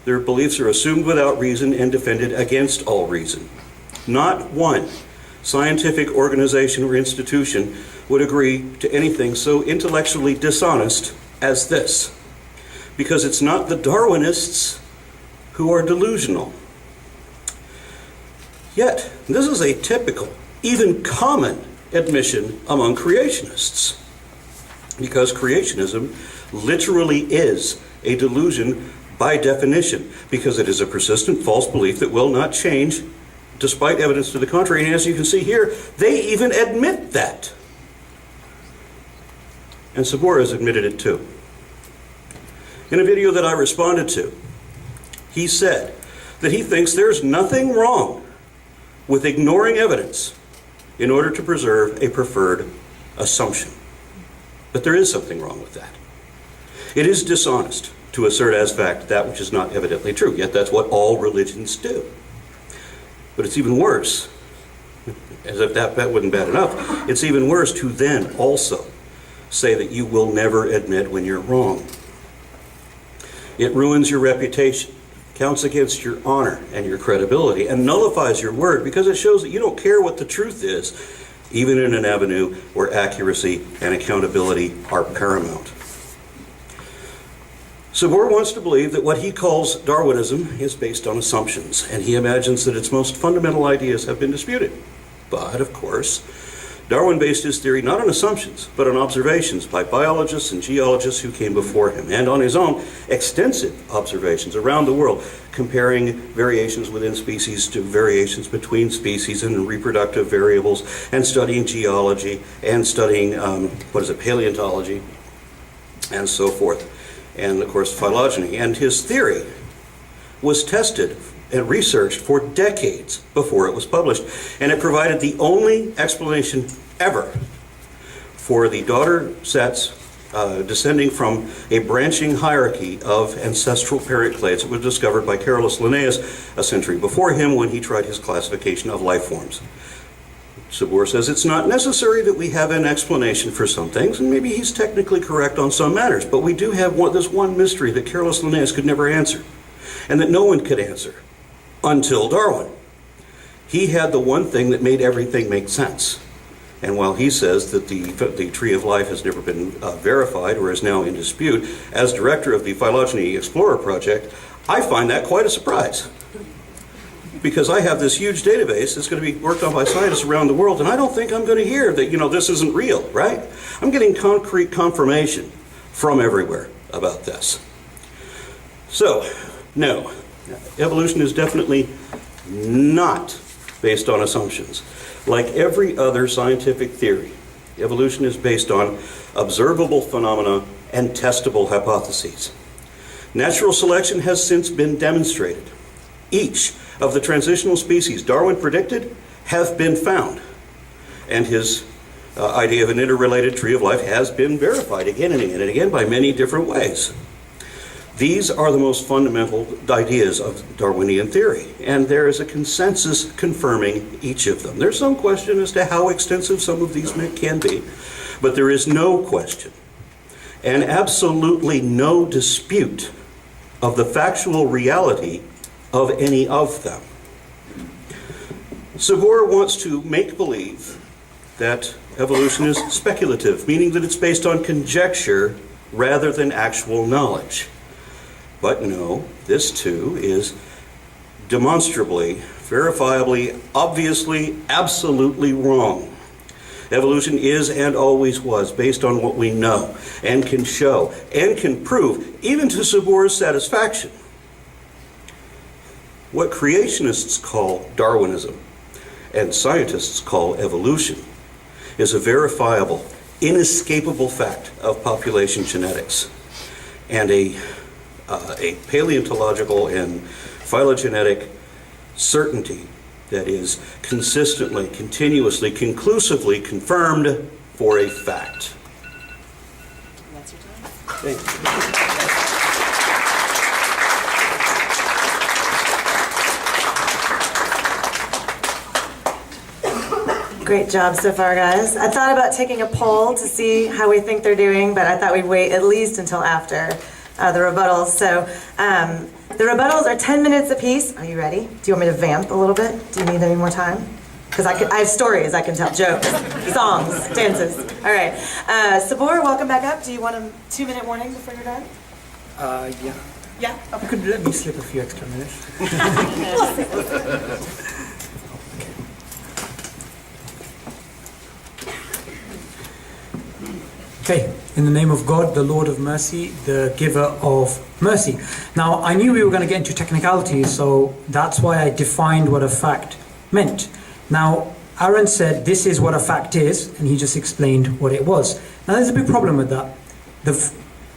Their beliefs are assumed without reason and defended against all reason. Not one scientific organization or institution would agree to anything so intellectually dishonest as this, because it's not the Darwinists who are delusional. Yet, this is a typical, even common admission among creationists, because creationism literally is a delusion by definition, because it is a persistent false belief that will not change despite evidence to the contrary. And as you can see here, they even admit that. And Sabor has admitted it too. In a video that I responded to, he said that he thinks there's nothing wrong with ignoring evidence in order to preserve a preferred assumption. But there is something wrong with that. It is dishonest to assert as fact that which is not evidently true, yet that's what all religions do. But it's even worse, as if that wasn't bad enough, it's even worse to then also say that you will never admit when you're wrong. It ruins your reputation, counts against your honor and your credibility, and nullifies your word because it shows that you don't care what the truth is, even in an avenue where accuracy and accountability are paramount. Sabor wants to believe that what he calls Darwinism is based on assumptions, and he imagines that its most fundamental ideas have been disputed. But, of course, Darwin based his theory not on assumptions, but on observations by biologists and geologists who came before him, and on his own extensive observations around the world, comparing variations within species to variations between species and reproductive variables, and studying geology, and studying, paleontology, and so forth. And, of course, phylogeny. And his theory was tested and researched for decades before it was published. And it provided the only explanation ever for the daughter sets descending from a branching hierarchy of ancestral parent clades that was discovered by Carolus Linnaeus a century before him when he tried his classification of life forms. Sabor says it's not necessary that we have an explanation for some things, and maybe he's technically correct on some matters, but we do have this one mystery that Carolus Linnaeus could never answer, and that no one could answer until Darwin. He had the one thing that made everything make sense. And while he says that the tree of life has never been verified or is now in dispute, as director of the Phylogeny Explorer Project, I find that quite a surprise. Because I have this huge database that's going to be worked on by scientists around the world, and I don't think I'm going to hear that, this isn't real, right? I'm getting concrete confirmation from everywhere about this. So, no, evolution is definitely not based on assumptions. Like every other scientific theory, evolution is based on observable phenomena and testable hypotheses. Natural selection has since been demonstrated. Each of the transitional species Darwin predicted have been found. And his idea of an interrelated tree of life has been verified again and again and again by many different ways. These are the most fundamental ideas of Darwinian theory, and there is a consensus confirming each of them. There's some question as to how extensive some of these can be, but there is no question and absolutely no dispute of the factual reality of any of them. Sabor wants to make believe that evolution is speculative, meaning that it's based on conjecture rather than actual knowledge. But no, this too is demonstrably, verifiably, obviously, absolutely wrong. Evolution is and always was based on what we know and can show and can prove, even to Sabor's satisfaction. What creationists call Darwinism and scientists call evolution is a verifiable, inescapable fact of population genetics, and a paleontological and phylogenetic certainty that is consistently, continuously, conclusively confirmed for a fact. That's your time. Thank you. Great job so far, guys. I thought about taking a poll to see how we think they're doing, but I thought we'd wait at least until after the rebuttals. So the rebuttals are 10 minutes apiece. Are you ready? Do you want me to vamp a little bit? Do you need any more time? Because I have stories I can tell, jokes, songs, dances. All right. Sabor, welcome back up. Do you want a 2-minute warning before you're done? Yeah. Yeah? You could let me slip a few extra minutes. Okay, in the name of God, the Lord of mercy, the giver of mercy. Now, I knew we were going to get into technicalities, so that's why I defined what a fact meant. Now, Aaron said this is what a fact is, and he just explained what it was. Now, there's a big problem with that.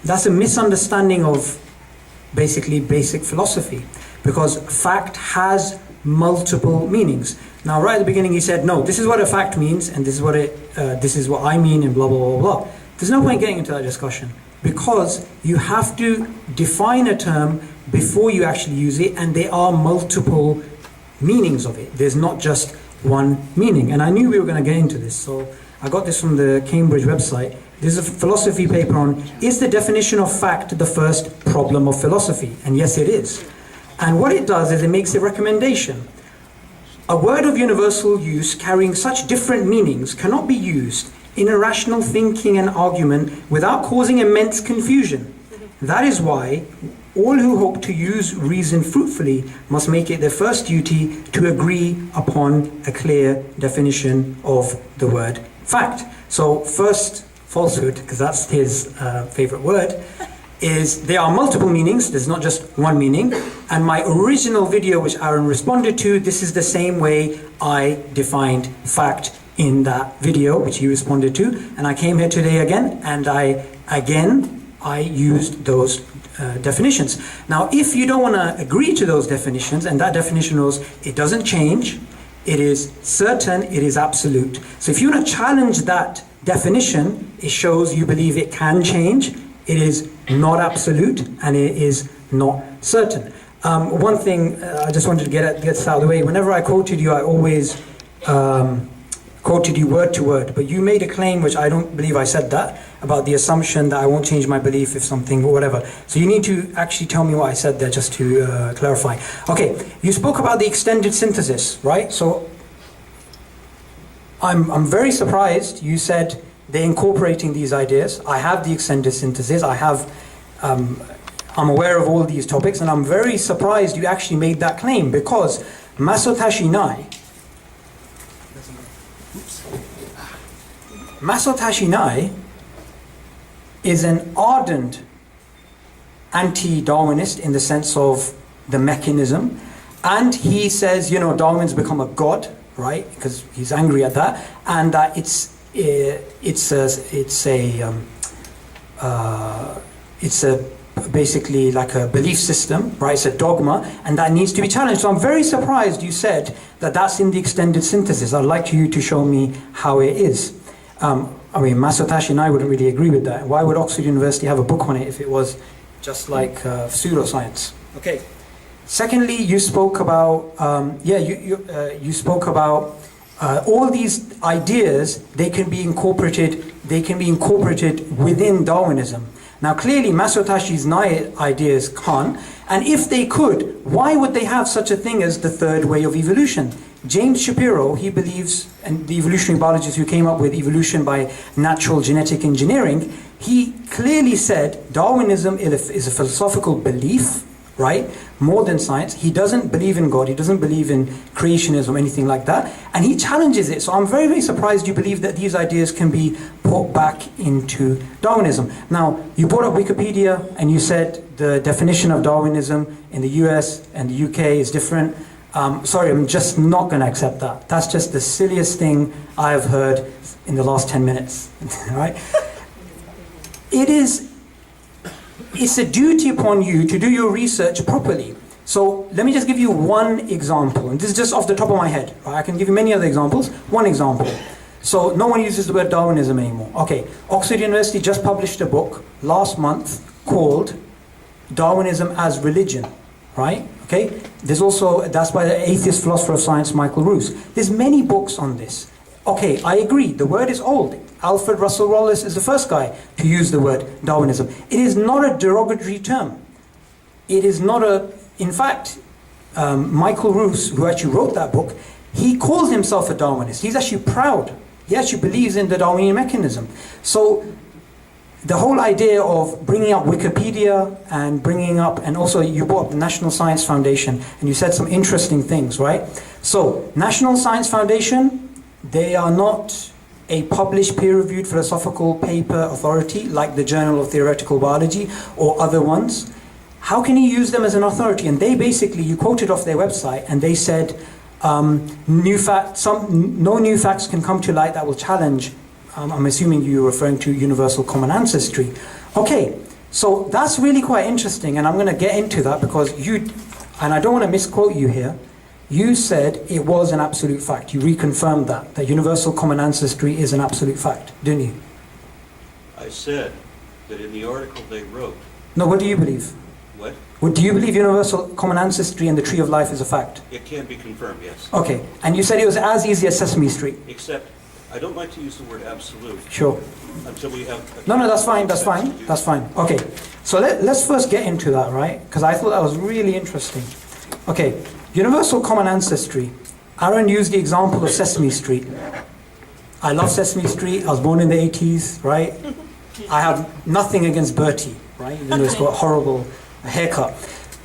That's a misunderstanding of basically basic philosophy, because fact has multiple meanings. Now, right at the beginning, he said, no, this is what a fact means, and this is what I mean, and blah, blah, blah, blah. There's no point getting into that discussion, because you have to define a term before you actually use it, and there are multiple meanings of it. There's not just one meaning. And I knew we were going to get into this, so I got this from the Cambridge website. There's a philosophy paper on, is the definition of fact the first problem of philosophy? And yes, it is. And what it does is it makes a recommendation. A word of universal use carrying such different meanings cannot be used in a rational thinking and argument without causing immense confusion. That is why all who hope to use reason fruitfully must make it their first duty to agree upon a clear definition of the word fact. So first falsehood, because that's his favorite word, is there are multiple meanings, there's not just one meaning. And my original video, which Aaron responded to, this is the same way I defined fact in that video, which he responded to. And I came here today again, and I used those definitions. Now, if you don't want to agree to those definitions, and that definition was, it doesn't change, it is certain, it is absolute. So if you want to challenge that definition, it shows you believe it can change, it is not absolute, and it is not certain. One thing I just wanted to get this out of the way. Whenever I quoted you, I always quoted you word to word, but you made a claim, which I don't believe I said that, about the assumption that I won't change my belief if something or whatever. So you need to actually tell me what I said there, just to clarify. Okay, you spoke about the extended synthesis, right? So I'm very surprised you said they're incorporating these ideas. I have the extended synthesis. I'm aware of all these topics, and I'm very surprised you actually made that claim, because Masayoshi Nai is an ardent anti-Darwinist in the sense of the mechanism, and he says, you know, Darwin's become a god, right? Because he's angry at that, and that it's basically like a belief system, right? It's a dogma, and that needs to be challenged. So I'm very surprised you said that that's in the extended synthesis. I'd like you to show me how it is. I mean, Masayoshi and I wouldn't really agree with that. Why would Oxford University have a book on it if it was just like pseudoscience? Okay. Secondly, you spoke about you spoke about all these ideas. They can be incorporated. They can be incorporated within Darwinism. Now, clearly, Masayoshi Nai's ideas can't. And if they could, why would they have such a thing as the third way of evolution? James Shapiro, he believes, and the evolutionary biologist who came up with evolution by natural genetic engineering, he clearly said Darwinism is a philosophical belief, right? More than science. He doesn't believe in God. He doesn't believe in creationism or anything like that. And he challenges it. So I'm very, very surprised you believe that these ideas can be put back into Darwinism. Now, you brought up Wikipedia and you said the definition of Darwinism in the US and the UK is different. Sorry, I'm just not going to accept that. That's just the silliest thing I have heard in the last 10 minutes. Right? It's a duty upon you to do your research properly. So let me just give you one example, and this is just off the top of my head. Right? I can give you many other examples. One example. So no one uses the word Darwinism anymore. Okay, Oxford University just published a book last month called Darwinism as Religion, right? Okay, that's by the atheist philosopher of science Michael Ruse. There's many books on this. Okay, I agree, the word is old. Alfred Russel Wallace is the first guy to use the word Darwinism. It is not a derogatory term. It is not in fact, Michael Ruse, who actually wrote that book, he calls himself a Darwinist. He's actually proud. He actually believes in the Darwinian mechanism. So the whole idea of bringing up Wikipedia and and also you brought up the National Science Foundation and you said some interesting things, right? So National Science Foundation, they are not a published peer-reviewed philosophical paper authority like the Journal of Theoretical Biology or other ones. How can you use them as an authority? And they basically, you quoted off their website and they said, no new facts can come to light that will challenge, I'm assuming you're referring to universal common ancestry. Okay, so that's really quite interesting, and I'm going to get into that because and I don't want to misquote you here, you said it was an absolute fact. You reconfirmed that universal common ancestry is an absolute fact, didn't you? I said that in the article they wrote. No, what do you believe? What? Do you believe universal common ancestry and the tree of life is a fact? It can be confirmed, yes. Okay, and you said it was as easy as Sesame Street. Except, I don't like to use the word absolute. Sure. Until we have... No, that's fine. That's fine. Okay, so let's first get into that, right? Because I thought that was really interesting. Okay, universal common ancestry. Aaron used the example of Sesame Street. I love Sesame Street. I was born in the 80s, right? I have nothing against Bertie, right? Even though it's got a horrible haircut.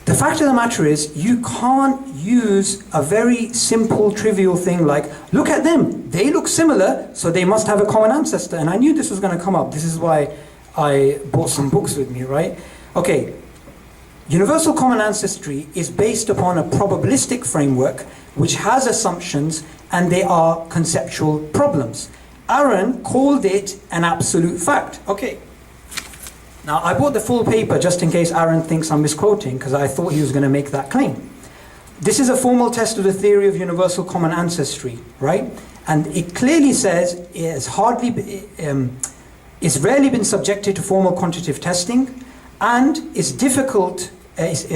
The fact of the matter is, you can't use a very simple, trivial thing like, look at them, they look similar, so they must have a common ancestor. And I knew this was going to come up. This is why I brought some books with me, right? Okay, universal common ancestry is based upon a probabilistic framework which has assumptions and they are conceptual problems. Aaron called it an absolute fact. Okay. Now, I bought the full paper just in case Aaron thinks I'm misquoting, because I thought he was going to make that claim. This is a formal test of the theory of universal common ancestry, right? And it clearly says it's rarely been subjected to formal quantitative testing, and it's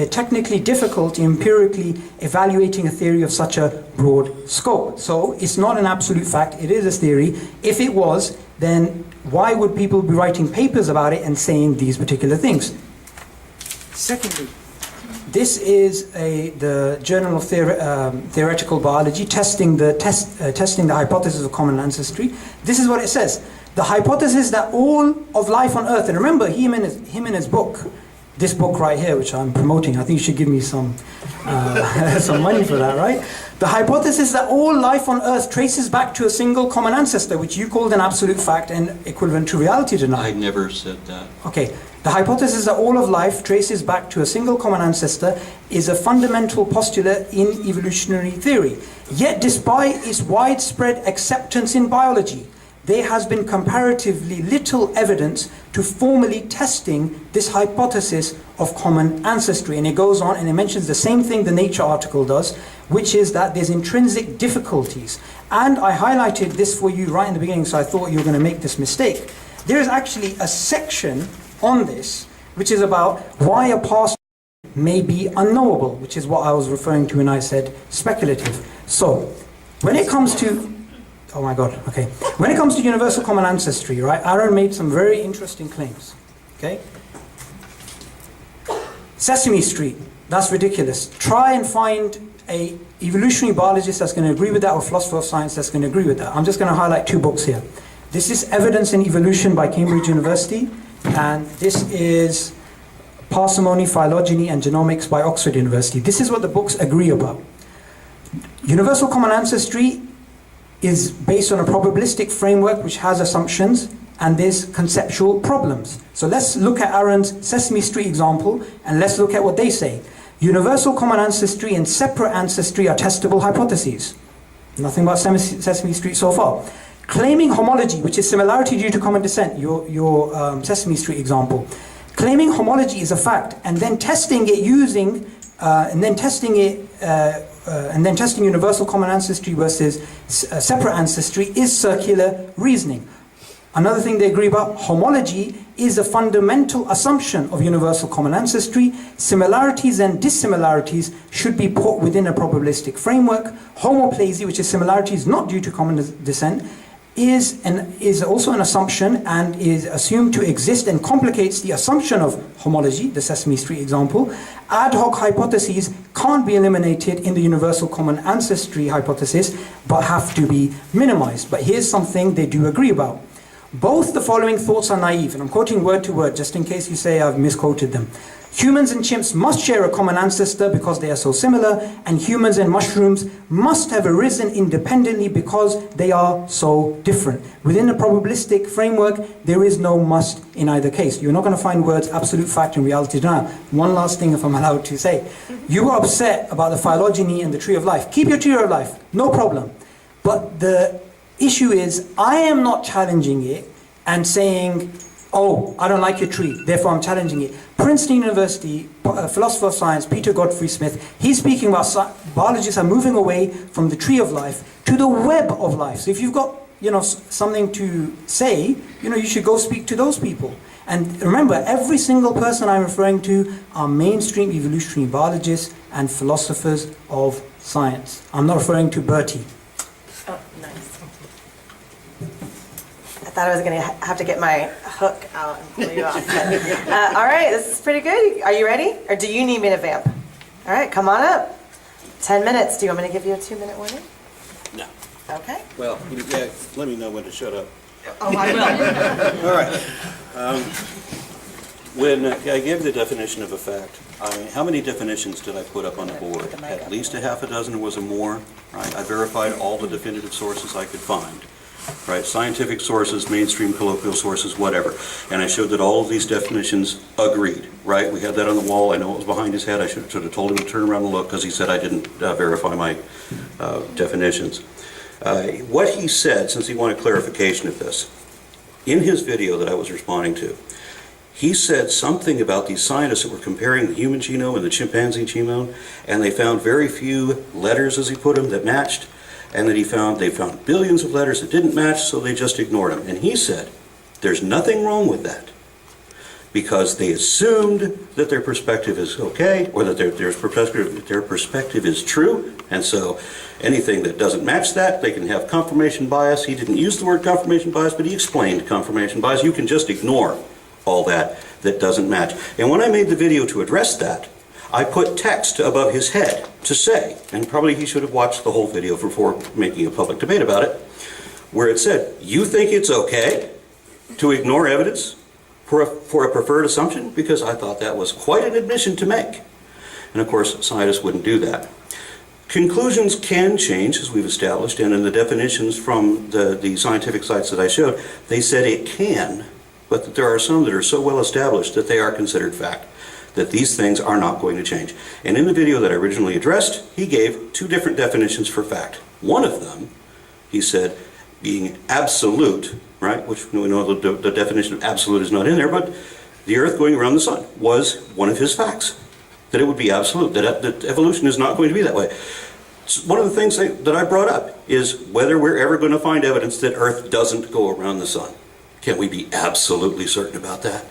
technically difficult empirically evaluating a theory of such a broad scope. So it's not an absolute fact, it is a theory. If it was, then why would people be writing papers about it and saying these particular things? Secondly, this is the Journal of Theoretical Biology testing the hypothesis of common ancestry. This is what it says. The hypothesis that all of life on Earth, and remember him in his book, this book right here, which I'm promoting, I think you should give me some some money for that, right? The hypothesis that all life on Earth traces back to a single common ancestor, which you called an absolute fact and equivalent to reality denial. I never said that. Okay, the hypothesis that all of life traces back to a single common ancestor is a fundamental postulate in evolutionary theory. Yet, despite its widespread acceptance in biology, there has been comparatively little evidence to formally testing this hypothesis of common ancestry. And it goes on and it mentions the same thing the Nature article does, which is that there's intrinsic difficulties. And I highlighted this for you right in the beginning, so I thought you were going to make this mistake. There is actually a section on this, which is about why a past may be unknowable, which is what I was referring to when I said speculative. So, when it comes to oh my God, okay. When it comes to universal common ancestry, right, Aaron made some very interesting claims, okay? Sesame Street, that's ridiculous. Try and find a evolutionary biologist that's going to agree with that, or philosopher of science that's going to agree with that. I'm just going to highlight two books here. This is Evidence in Evolution by Cambridge University, and this is Parsimony, Phylogeny and Genomics by Oxford University. This is what the books agree about. Universal common ancestry is based on a probabilistic framework which has assumptions, and there's conceptual problems. So let's look at Aaron's Sesame Street example, and let's look at what they say. Universal common ancestry and separate ancestry are testable hypotheses. Nothing about Sesame Street so far. Claiming homology, which is similarity due to common descent, your Sesame Street example. Claiming homology is a fact, and then testing it using, and then testing universal common ancestry versus separate ancestry is circular reasoning. Another thing they agree about, homology is a fundamental assumption of universal common ancestry. Similarities and dissimilarities should be put within a probabilistic framework. Homoplazy, which is similarities not due to common descent, is also an assumption and is assumed to exist and complicates the assumption of homology, the Sesame Street example. Ad hoc hypotheses can't be eliminated in the universal common ancestry hypothesis, but have to be minimized. But here's something they do agree about. Both the following thoughts are naive, and I'm quoting word to word just in case you say I've misquoted them. Humans and chimps must share a common ancestor because they are so similar, and humans and mushrooms must have arisen independently because they are so different. Within a probabilistic framework, there is no must in either case. You're not going to find words absolute fact and reality denial. One last thing, if I'm allowed to say. You are upset about the phylogeny and the tree of life. Keep your tree of life, no problem. But the issue is, I am not challenging it and saying, oh, I don't like your tree, therefore I'm challenging it. Princeton University, philosopher of science, Peter Godfrey Smith, he's speaking about biologists are moving away from the tree of life to the web of life. So if you've got, something to say, you should go speak to those people. And remember, every single person I'm referring to are mainstream evolutionary biologists and philosophers of science. I'm not referring to Bertie. Oh, nice. I thought I was going to have to get my hook out and pull you off. But, all right, this is pretty good. Are you ready? Or do you need me to vamp? All right, come on up. 10 minutes. Do you want me to give you a 2-minute warning? No. Okay. Well, yeah, let me know when to shut up. Oh, I will. All right. When I gave the definition of a fact, how many definitions did I put up on the board? At least a half a dozen, or was it more? Right? I verified all the definitive sources I could find. Right? Scientific sources, mainstream colloquial sources, whatever. And I showed that all of these definitions agreed. Right? We had that on the wall. I know it was behind his head. I should have told him to turn around and look because he said I didn't verify my definitions. What he said, since he wanted clarification of this, in his video that I was responding to, he said something about these scientists that were comparing the human genome and the chimpanzee genome, and they found very few letters, as he put them, that matched, and that they found billions of letters that didn't match, so they just ignored them. And he said, there's nothing wrong with that, because they assumed that their perspective is okay, or that their perspective is true, and so anything that doesn't match that, they can have confirmation bias. He didn't use the word confirmation bias, but he explained confirmation bias. You can just ignore all that doesn't match. And when I made the video to address that, I put text above his head to say, and probably he should have watched the whole video before making a public debate about it, where it said, you think it's okay to ignore evidence for a preferred assumption? Because I thought that was quite an admission to make. And of course, scientists wouldn't do that. Conclusions can change, as we've established, and in the definitions from the scientific sites that I showed, they said it can, but that there are some that are so well established that they are considered fact, that these things are not going to change. And in the video that I originally addressed, he gave 2 different definitions for fact. One of them, he said, being absolute, right, which we know the definition of absolute is not in there, but the Earth going around the sun was one of his facts, that it would be absolute, that evolution is not going to be that way. So one of the things that I brought up is whether we're ever going to find evidence that Earth doesn't go around the sun. Can we be absolutely certain about that?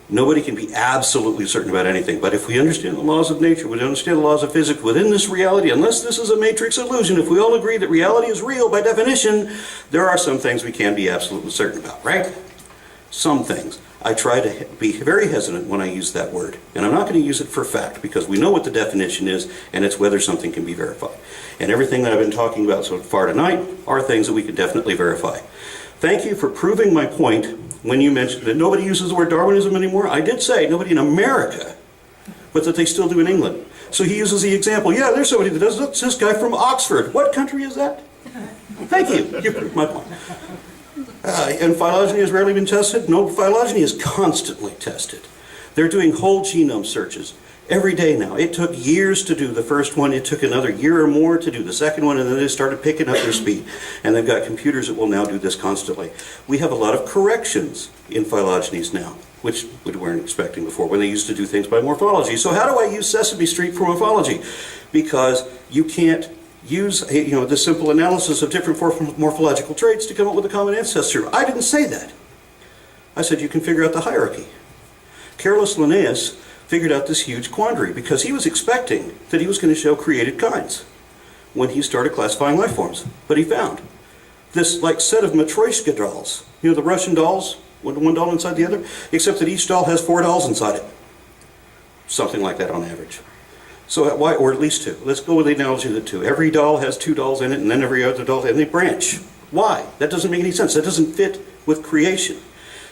Nobody can be absolutely certain about anything, but if we understand the laws of nature, we understand the laws of physics within this reality, unless this is a matrix illusion, if we all agree that reality is real by definition, there are some things we can be absolutely certain about, right? Some things. I try to be very hesitant when I use that word, and I'm not going to use it for fact, because we know what the definition is, and it's whether something can be verified. And everything that I've been talking about so far tonight are things that we can definitely verify. Thank you for proving my point when you mentioned that nobody uses the word Darwinism anymore. I did say nobody in America, but that they still do in England. So he uses the example, yeah, there's somebody that does it. It's this guy from Oxford. What country is that? Thank you. You proved my point. And phylogeny has rarely been tested? No, phylogeny is constantly tested. They're doing whole genome searches every day now. It took years to do the first one. It took another year or more to do the second one, and then they started picking up their speed. And they've got computers that will now do this constantly. We have a lot of corrections in phylogenies now, which we weren't expecting before, when they used to do things by morphology. So how do I use Sesame Street for morphology? Because you can't use the simple analysis of different morphological traits to come up with a common ancestor. I didn't say that. I said you can figure out the hierarchy. Carolus Linnaeus figured out this huge quandary because he was expecting that he was going to show created kinds when he started classifying life forms. But he found this set of Matryoshka dolls, the Russian dolls, one doll inside the other, except that each doll has 4 dolls inside it. Something like that on average. So why, or at least 2. Let's go with the analogy of the 2. Every doll has 2 dolls in it, and then every other doll, and they branch. Why? That doesn't make any sense. That doesn't fit with creation.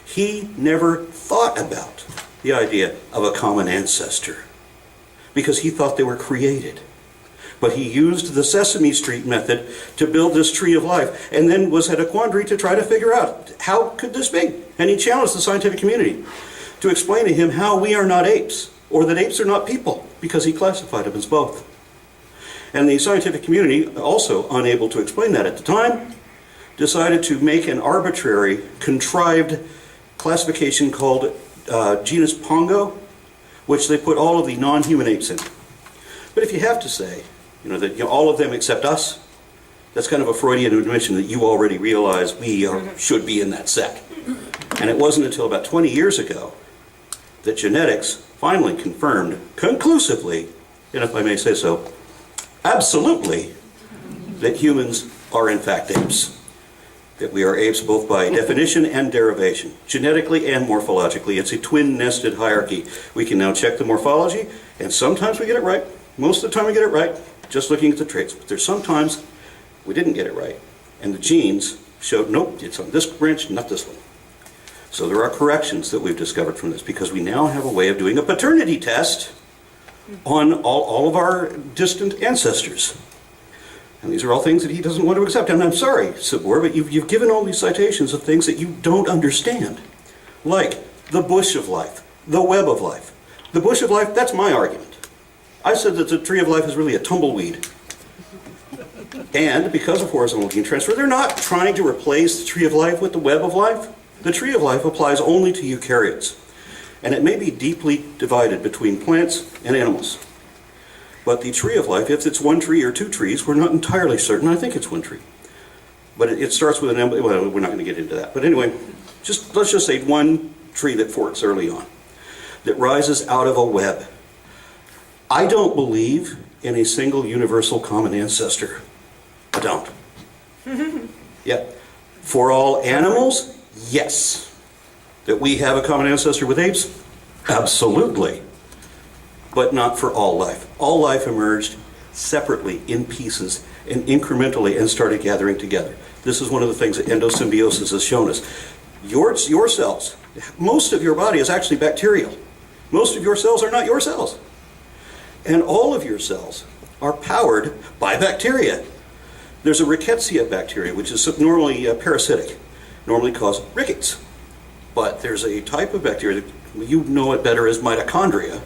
He never thought about the idea of a common ancestor because he thought they were created. But he used the Sesame Street method to build this tree of life, and then was at a quandary to try to figure out, how could this be? And he challenged the scientific community to explain to him how we are not apes, or that apes are not people, because he classified them as both. And the scientific community, also unable to explain that at the time, decided to make an arbitrary, contrived classification called genus Pongo, which they put all of the non-human apes in. But if you have to say, that all of them except us, that's kind of a Freudian admission that you already realize should be in that set. And it wasn't until about 20 years ago that genetics finally confirmed conclusively, and if I may say so, absolutely, that humans are in fact apes. That we are apes both by definition and derivation, genetically and morphologically. It's a twin-nested hierarchy. We can now check the morphology, and sometimes we get it right. Most of the time we get it right, just looking at the traits. But there's sometimes we didn't get it right, and the genes showed, nope, it's on this branch, not this one. So there are corrections that we've discovered from this, because we now have a way of doing a paternity test on all of our distant ancestors. And these are all things that he doesn't want to accept. And I'm sorry, Sabor, but you've given all these citations of things that you don't understand. Like the bush of life, the web of life. The bush of life, that's my argument. I said that the tree of life is really a tumbleweed. And because of horizontal gene transfer, they're not trying to replace the tree of life with the web of life. The tree of life applies only to eukaryotes. And it may be deeply divided between plants and animals. But the tree of life, if it's one tree or 2 trees, we're not entirely certain. I think it's 1 tree. But it starts with an embryo. Well, we're not going to get into that. But anyway, let's just say 1 tree that forks early on, that rises out of a web. I don't believe in a single universal common ancestor. I don't. Yeah. For all animals, yes. That we have a common ancestor with apes? Absolutely. But not for all life. All life emerged separately, in pieces, and incrementally, and started gathering together. This is one of the things that endosymbiosis has shown us. Your cells, most of your body is actually bacterial. Most of your cells are not your cells. And all of your cells are powered by bacteria. There's a rickettsia bacteria, which is normally parasitic, normally cause rickets. But there's a type of bacteria, that you know it better as mitochondria,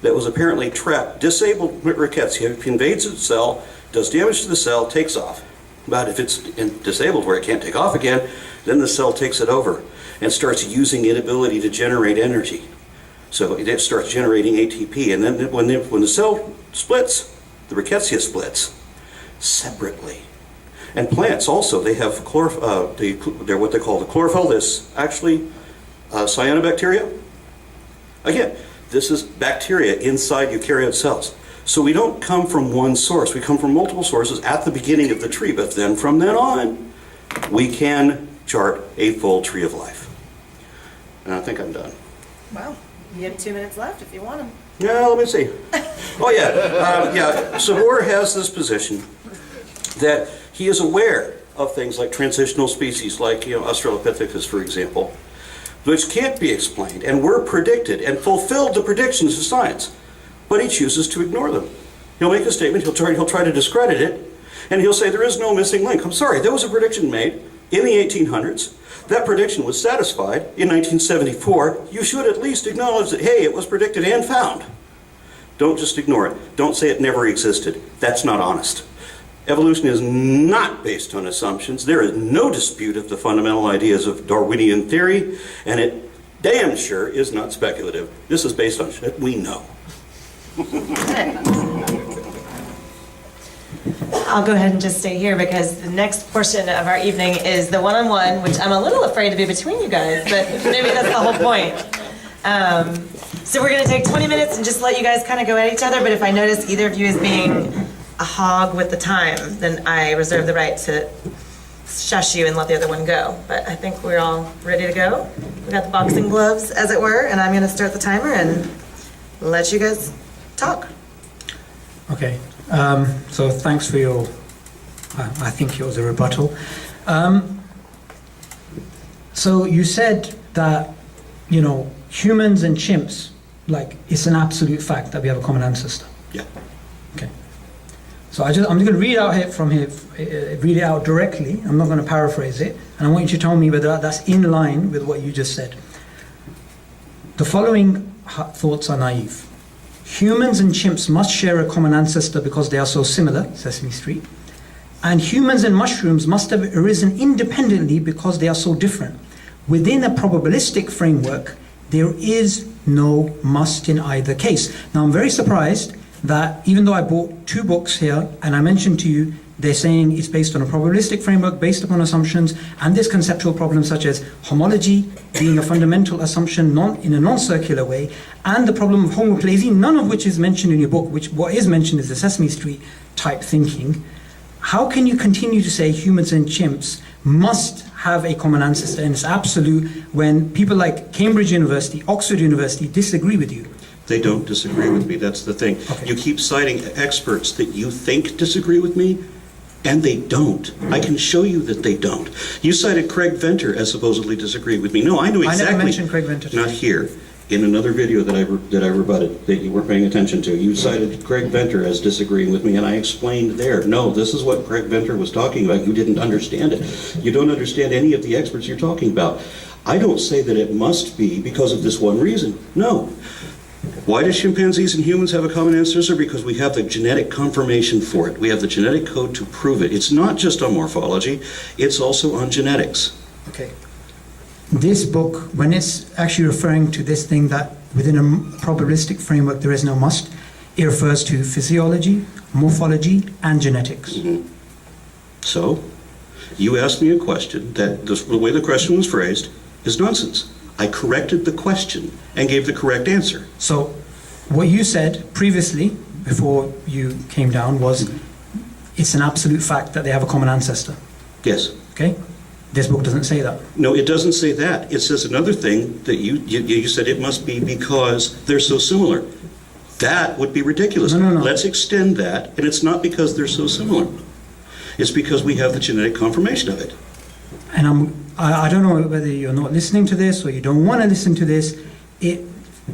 that was apparently trapped, disabled rickettsia, invades the cell, does damage to the cell, takes off. But if it's disabled where it can't take off again, then the cell takes it over and starts using its ability to generate energy. So it starts generating ATP, and then when the cell splits, the rickettsia splits separately. And plants also, they have they're what they call the chlorophyll. This actually cyanobacteria. Again, this is bacteria inside eukaryote cells. So we don't come from one source. We come from multiple sources at the beginning of the tree. But then from then on, we can chart a full tree of life. And I think I'm done. Wow. You have 2 minutes left if you want them. Yeah, let me see. Oh yeah, Sabor has this position that he is aware of things like transitional species, like Australopithecus, for example, which can't be explained and were predicted and fulfilled the predictions of science, but he chooses to ignore them. He'll make a statement, he'll try to discredit it, and he'll say there is no missing link. I'm sorry, there was a prediction made in the 1800s. That prediction was satisfied in 1974. You should at least acknowledge that, hey, it was predicted and found. Don't just ignore it. Don't say it never existed. That's not honest. Evolution is not based on assumptions. There is no dispute of the fundamental ideas of Darwinian theory, and it damn sure is not speculative. This is based on shit we know. I'll go ahead and just stay here because the next portion of our evening is the one-on-one, which I'm a little afraid to be between you guys, but maybe that's the whole point. So we're going to take 20 minutes and just let you guys kind of go at each other, but if I notice either of you is being a hog with the time, then I reserve the right to shush you and let the other one go. But I think we're all ready to go. We got the boxing gloves, as it were, and I'm going to start the timer and let you guys talk. Okay. So thanks for your, I think it was a rebuttal. So you said that, humans and chimps, like, it's an absolute fact that we have a common ancestor. Yeah. Okay. So I'm just going to read out read it out directly. I'm not going to paraphrase it, and I want you to tell me whether that's in line with what you just said. The following thoughts are naive. Humans and chimps must share a common ancestor because they are so similar, Sesame Street. And humans and mushrooms must have arisen independently because they are so different. Within a probabilistic framework, there is no must in either case. Now, I'm very surprised that even though I bought 2 books here, and I mentioned to you, they're saying it's based on a probabilistic framework, based upon assumptions, and there's conceptual problems such as homology being a fundamental assumption in a non-circular way, and the problem of homoplazy, none of which is mentioned in your book, which what is mentioned is the Sesame Street type thinking. How can you continue to say humans and chimps must have a common ancestor and it's absolute when people like Cambridge University, Oxford University disagree with you? They don't disagree with me. That's the thing. Okay. You keep citing experts that you think disagree with me, and they don't. I can show you that they don't. You cited Craig Venter as supposedly disagreeing with me. No, I knew exactly. I never mentioned Craig Venter. Not here. In another video that I rebutted that you weren't paying attention to, you cited Craig Venter as disagreeing with me, and I explained there. No, this is what Craig Venter was talking about. You didn't understand it. You don't understand any of the experts you're talking about. I don't say that it must be because of this one reason. No. Why do chimpanzees and humans have a common ancestor? Because we have the genetic confirmation for it. We have the genetic code to prove it. It's not just on morphology, it's also on genetics. Okay. This book, when it's actually referring to this thing that within a probabilistic framework there is no must, it refers to physiology, morphology, and genetics. Mm-hmm. So, you asked me a question that the way the question was phrased is nonsense. I corrected the question and gave the correct answer. So, what you said previously, before you came down, was it's an absolute fact that they have a common ancestor. Yes. Okay? This book doesn't say that. No, it doesn't say that. It says another thing that you said it must be because they're so similar. That would be ridiculous. No. Let's extend that, and it's not because they're so similar. It's because we have the genetic confirmation of it. And I don't know whether you're not listening to this or you don't want to listen to this. It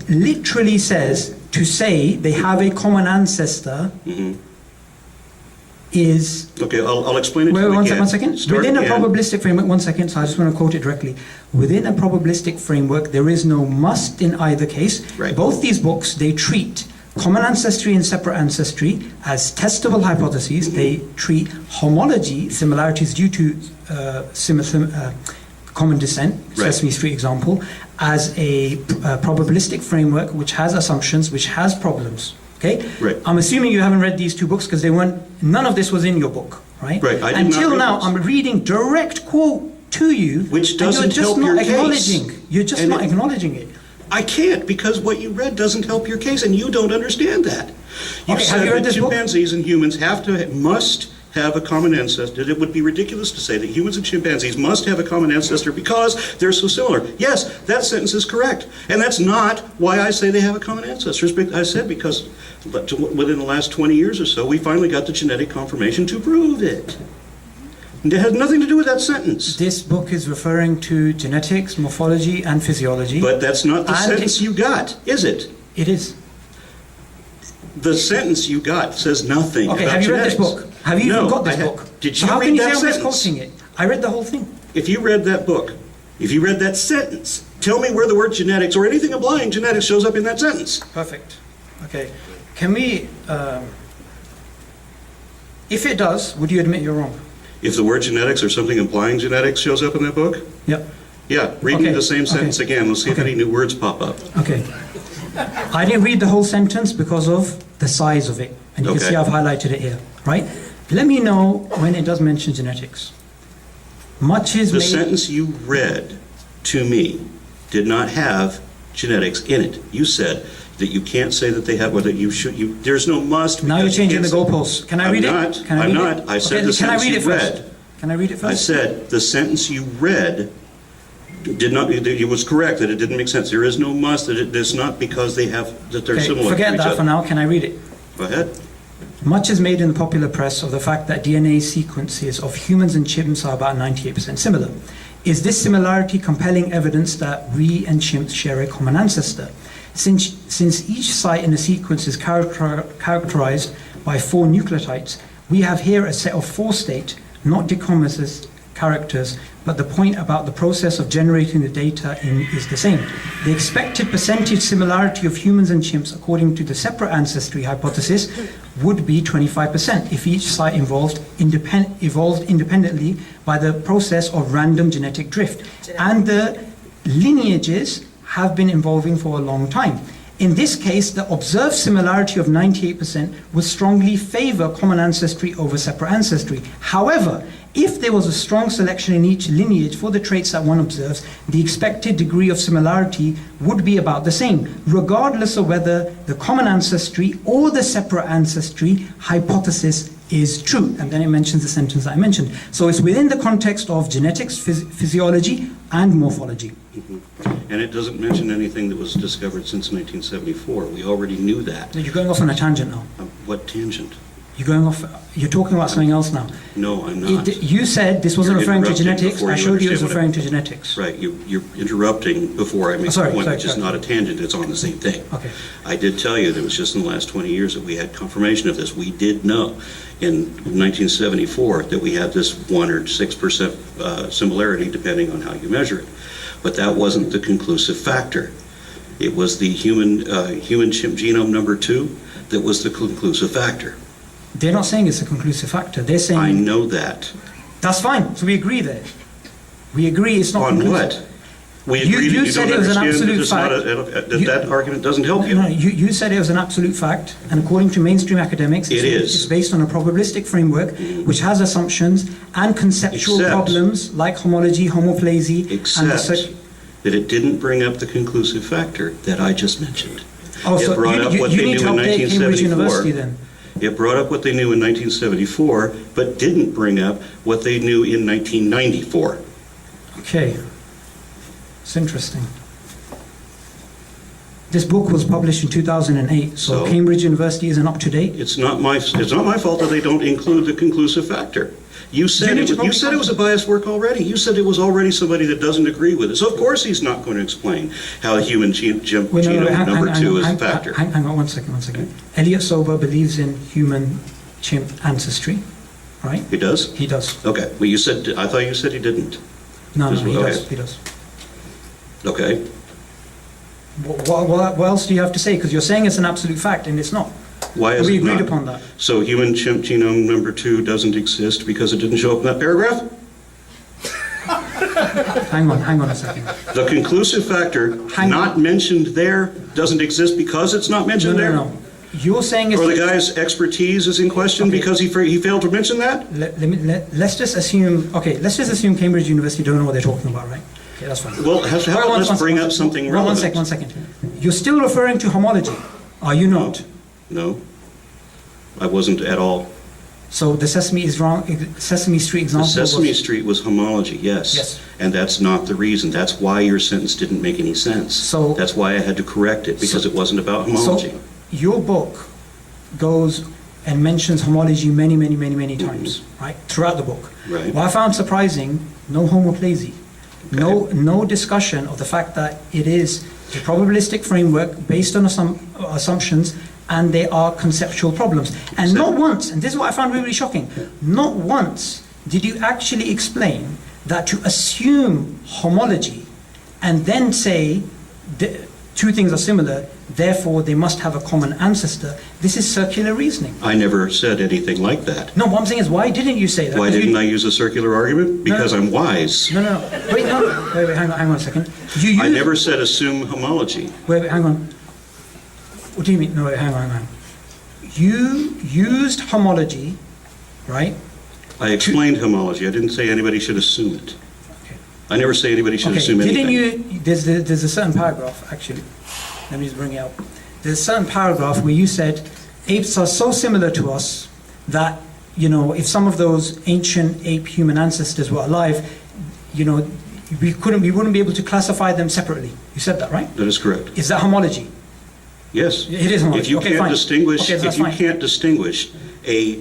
literally says to say they have a common ancestor is... Okay, I'll explain it to you Wait, again. one second. Within a probabilistic framework, 1 second, so I just want to quote it directly. Within a probabilistic framework, there is no must in either case. Right. Both these books, they treat common ancestry and separate ancestry as testable hypotheses. They treat homology, similarities due to common descent, Right. Sesame Street example, as a probabilistic framework which has assumptions, which has problems. Okay? Right. I'm assuming you haven't read these 2 books because none of this was in your book, right? Right, I did not Until read now, this. I'm reading direct quote to you, Which and doesn't you're just help not your case. acknowledging. You're just And not it- acknowledging it. I can't, because what you read doesn't help your case, and you don't understand that. You Okay, said have you read that this book? chimpanzees and humans must have a common ancestor. It would be ridiculous to say that humans and chimpanzees must have a common ancestor because they're so similar. Yes, that sentence is correct. And that's not why I say they have a common ancestor. I said because within the last 20 years or so, we finally got the genetic confirmation to prove it. And it has nothing to do with that sentence. This book is referring to genetics, morphology, and physiology. But that's not the And sentence you got, is it? It is. The sentence you got says nothing Okay, about have you read genetics. this book? Have you even got this book? Did So you how read can you say that I'm sentence? misquoting it? I read the whole thing. if you read that book, if you read that sentence, tell me where the word genetics or anything applying genetics shows up in that sentence. Perfect. Okay. Can we, if it does, would you admit you're wrong? If the word genetics or something implying genetics shows up in that book, Yep. yeah, read me Okay, the same sentence okay, again. Let's see if okay. any new words pop up. Okay. I didn't read the whole sentence because of the size of it. And you can Okay. see I've highlighted it here, right? Let me know when it does mention genetics. Much is The made... sentence you read to me did not have genetics in it. You said that you can't say that they have, or that you should, there's no must. Now you're because you changing the can't say- goalposts. Can I read I'm it? not. Can I I'm read not. it? I said Okay, the can I sentence read you it first? read. Can I read it first? I said the sentence you read did not, it was correct that it didn't make sense. There is no must, that it is not because they have, that they're Okay, similar to forget each that other. for now. Can I read it? Go ahead. Much is made in the popular press of the fact that DNA sequences of humans and chimps are about 98% similar. Is this similarity compelling evidence that we and chimps share a common ancestor? Since each site in the sequence is characterized by 4 nucleotides, we have here a set of 4 state, not decombinous characters, but the point about the process of generating the data is the same. The expected percentage similarity of humans and chimps according to the separate ancestry hypothesis would be 25% if each site evolved independently by the process of random genetic drift. And the lineages have been evolving for a long time. In this case, the observed similarity of 98% would strongly favor common ancestry over separate ancestry. However, if there was a strong selection in each lineage for the traits that one observes, the expected degree of similarity would be about the same, regardless of whether the common ancestry or the separate ancestry hypothesis is true. And then it mentions the sentence that I mentioned. So it's within the context of genetics, physiology, and morphology. And it doesn't mention anything that was discovered since 1974. We already knew that. You're going off on a tangent now. What tangent? You're talking about something else now. No, I'm not. You said this wasn't You're referring to interrupting genetics. before I you showed you it was understand what referring to genetics. Right, you're interrupting before I make Sorry, the point, sorry, which is sorry. not a tangent, it's on the same thing. Okay. I did tell you that it was just in the last 20 years that we had confirmation of this. We did know in 1974 that we had this 1 or 6% similarity, depending on how you measure it. But that wasn't the conclusive factor. It was the human chimp genome number 2 that was the conclusive factor. They're not saying it's a conclusive factor. They're saying... I know that. That's fine. So we agree there. We agree it's not On conclusive. what? We agree You that you said don't it was an understand that absolute it's not fact. that argument doesn't help you. No, you said it was an absolute fact, and according to mainstream academics, It is. It's based on a probabilistic framework which has assumptions and conceptual Except- problems like homology, homoplasy, and the Except that it didn't bring up the conclusive factor that I just mentioned. Oh, It so brought up what you they need knew to in update Cambridge 1974. University then. It brought up what they knew in 1974, but didn't bring up what they knew in 1994. Okay. It's interesting. This book was published in 2008, so So? Cambridge University isn't up to date. It's not my fault that they don't include the conclusive factor. You said need to it was a biased work already. You said it was already somebody that doesn't agree with it. So of course he's not going to explain how the human genome number 2 is a factor. Hang on one second. Elliot Sober believes in human chimp ancestry, right? He does? He does. Okay. Well, I thought you said he didn't. No, Just- he okay. does. He does. Okay. What else do you have to say? Because you're saying it's an absolute fact, and it's not. Why is We it agreed not? upon that. So human chimp genome number 2 doesn't exist because it didn't show up in that paragraph? Hang on a second. The conclusive factor Hang on. not mentioned there doesn't exist because it's not mentioned there? No. You're saying it's... Or the guy's expertise is in question Okay. because he failed to mention that? Let's just assume Cambridge University don't know what they're talking about, right? Okay, that's fine. Well, how about let's bring up something relevant? One second. You're still referring to homology, are you not? No, I wasn't at all. So the Sesame Street The example Sesame was... Street was homology, yes. Yes. And that's not the reason. That's why your sentence didn't make any sense. So- That's why I had to correct it, because it wasn't about homology. So your book goes and mentions homology many times, right? Throughout the book. Right. What I found surprising, no homoplasy. No discussion of the fact that it is a probabilistic framework based on some assumptions, and there are conceptual problems. And So- not once, and this is what I found really shocking, not once did you actually explain that to assume homology and then say two things are similar, therefore they must have a common ancestor, this is circular reasoning. I never said anything like that. No, what I'm saying is, why didn't you say that? Why didn't I use a circular argument? Because I'm wise. No. Wait, hang on a second. I never said assume homology. Wait, hang on. What do you mean? No, wait, hang on. You used homology, right? I explained homology. I didn't say anybody should assume it. Okay. I never say anybody should assume anything. Didn't you? There's a certain paragraph, actually. Let me just bring it up. There's a certain paragraph where you said apes are so similar to us that, you know, if some of those ancient ape human ancestors were alive, you know, we wouldn't be able to classify them separately. You said that, right? That is correct. Is that homology? Yes. It is homology. If you Okay, can't fine. distinguish, Okay, that's if you fine. can't distinguish a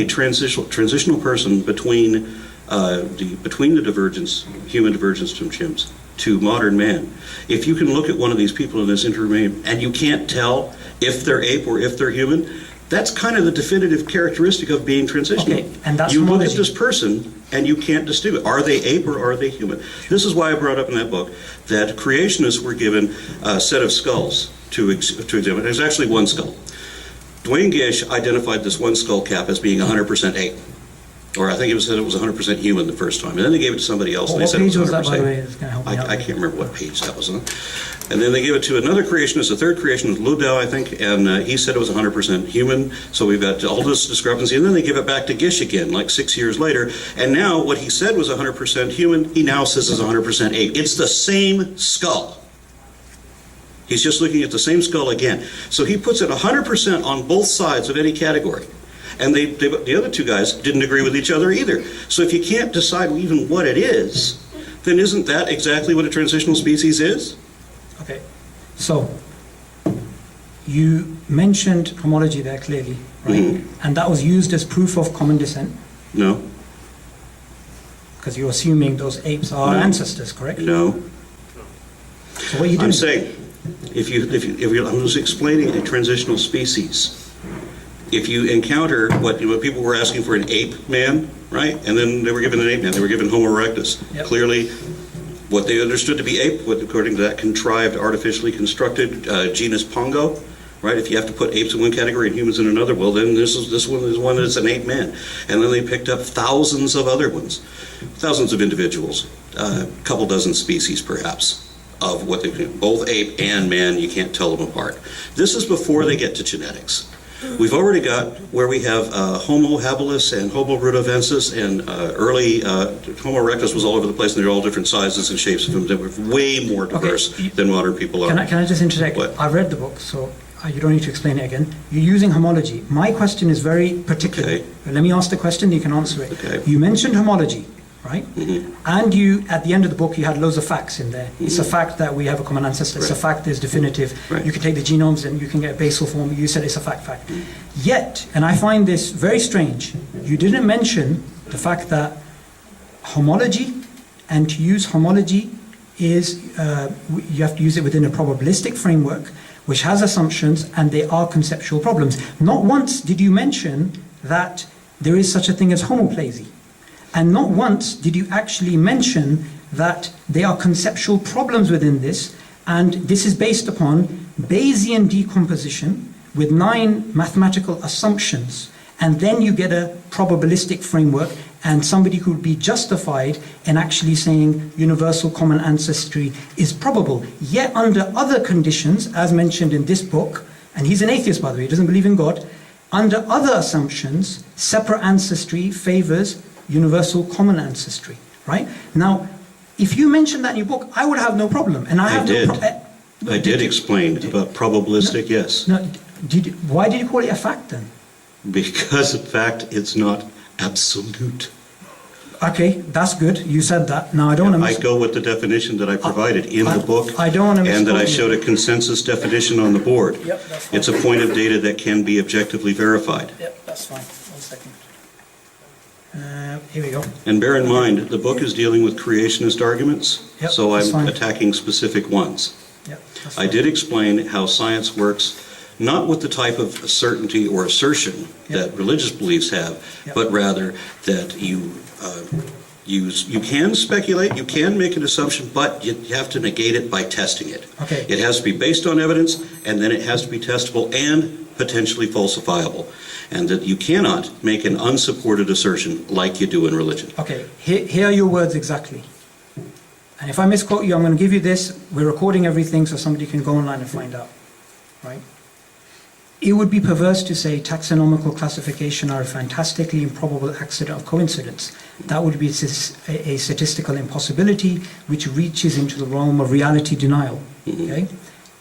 transitional person between the divergence, human divergence from chimps to modern man, if you can look at one of these people in this intermediate and you can't tell if they're ape or if they're human, that's kind of the definitive characteristic of being transitional. Okay, and that's you look homology. at this person and you can't distinguish. Are they ape or are they human? This is why I brought up in that book that creationists were given a set of skulls to examine. There's actually one skull. Dwayne Gish identified this one skull cap as being 100% ape. Or I think it said it was 100% human the first time. And then they gave it to somebody else and they What said it page was was 100%. that, by the way? It's gonna help me out. I can't remember what page that was on. And then they gave it to another creationist, a third creationist, Ludow, I think, and he said it was 100% human. So we've got all this discrepancy. And then they give it back to Gish again, like 6 years later. And now what he said was 100% human, he now says is 100% ape. It's the same skull. He's just looking at the same skull again. So he puts it 100% on both sides of any category. And the other two guys didn't agree with each other either. So if you can't decide even what it is, then isn't that exactly what a transitional species is? Okay, so you mentioned homology there clearly, right? Mm-hmm. And that was used as proof of common descent, No. because you're assuming those apes are No. ancestors, correct? No. So what are you doing? I'm saying, if I'm just explaining a transitional species. If you encounter what people were asking for an ape man, right? And then they were given an ape man. They were given Homo erectus. Yep. Clearly, what they understood to be ape, according to that contrived, artificially constructed genus Pongo, right? If you have to put apes in one category and humans in another, well, then this one is one that's an ape man. And then they picked up thousands of other ones, thousands of individuals, a couple dozen species perhaps, of what they both ape and man. You can't tell them apart. This is before they get to genetics. We've already got where we have Homo habilis and Homo rudolfensis, and early Homo erectus was all over the place, and they're all different sizes and shapes of them. They were way more diverse than modern people are. Can I just interject? What? I've read the book, so you don't need to explain it again. You're using homology. My question is very particular. Okay. Let me ask the question, you can answer it. Okay. You mentioned homology, right? Mm-hmm. And you, at the end of the book, you had loads of facts in there. It's a fact that we have a common ancestor. It's a Right. fact there's definitive. Right. You can take the genomes and you can get a basal form. You said it's a fact. Yet, and I find this very strange, you didn't mention the fact that homology, and to use homology is, you have to use it within a probabilistic framework, which has assumptions, and they are conceptual problems. Not once did you mention that there is such a thing as homoplasy. And not once did you actually mention that there are conceptual problems within this, and this is based upon Bayesian decomposition with 9 mathematical assumptions, and then you get a probabilistic framework, and somebody could be justified in actually saying universal common ancestry is probable. Yet under other conditions, as mentioned in this book, and he's an atheist by the way, he doesn't believe in God, under other assumptions, separate ancestry favors universal common ancestry, right? Now, if you mentioned that in your book, I would have no problem. And I have did. no I did explain about probabilistic, yes. No, why did you call it a fact then? Because in fact, it's not absolute. Okay, that's good. You said that. Now I don't want to I go with the definition that I provided in the book. I don't want to and that I misquote you. showed a consensus definition on the board. Yep, that's fine. It's a point of data that can be objectively verified. Yep, that's fine. 1 second. Here we go. And bear in mind, the book is dealing with creationist arguments, Yep, so that's I'm fine. attacking specific ones. Yep, that's I fine. did explain how science works, not with the type of certainty or assertion Yep. that religious beliefs have, Yep. but rather that you You can speculate, you can make an assumption, but you have to negate it by testing it. Okay. It has to be based on evidence, and then it has to be testable and potentially falsifiable. And that you cannot make an unsupported assertion like you do in religion. Okay, here are your words exactly. And if I misquote you, I'm going to give you this. We're recording everything so somebody can go online and find out. Right? It would be perverse to say taxonomical classification are a fantastically improbable accident of coincidence. That would be a statistical impossibility which reaches into the realm of reality denial. Okay?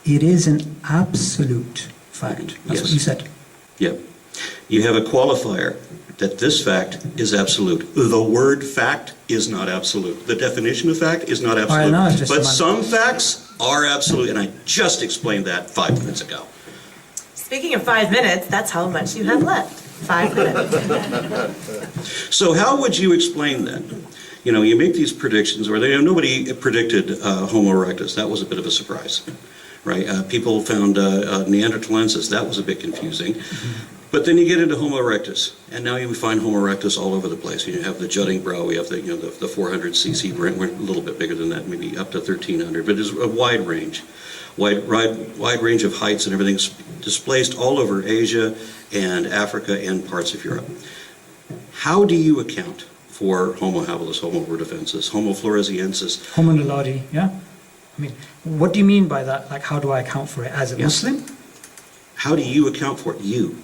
It is an absolute fact. That's what you said. Yep. You have a qualifier that this fact is absolute. The word fact is not absolute. The definition of fact is not absolute. know, it's just but a some facts are absolute, and I just explained that 5 minutes ago. Speaking of 5 minutes, that's how much you have left. 5 minutes. So how would you explain that? You know, you make these predictions, or nobody predicted Homo erectus. That was a bit of a surprise, right? People found Neanderthalensis. That was a bit confusing. But then you get into Homo erectus, and now you find Homo erectus all over the place. You have the jutting brow. We have the 400 cc. We're a little bit bigger than that, maybe up to 1300. But it's a wide range, wide range of heights and everything's displaced all over Asia and Africa and parts of Europe. How do you account for Homo habilis, Homo rudifensis, Homo floresiensis? Homo naledi, yeah? I mean, what do you mean by that? Like, how do I account for it? As a Muslim? How do you account for it? You.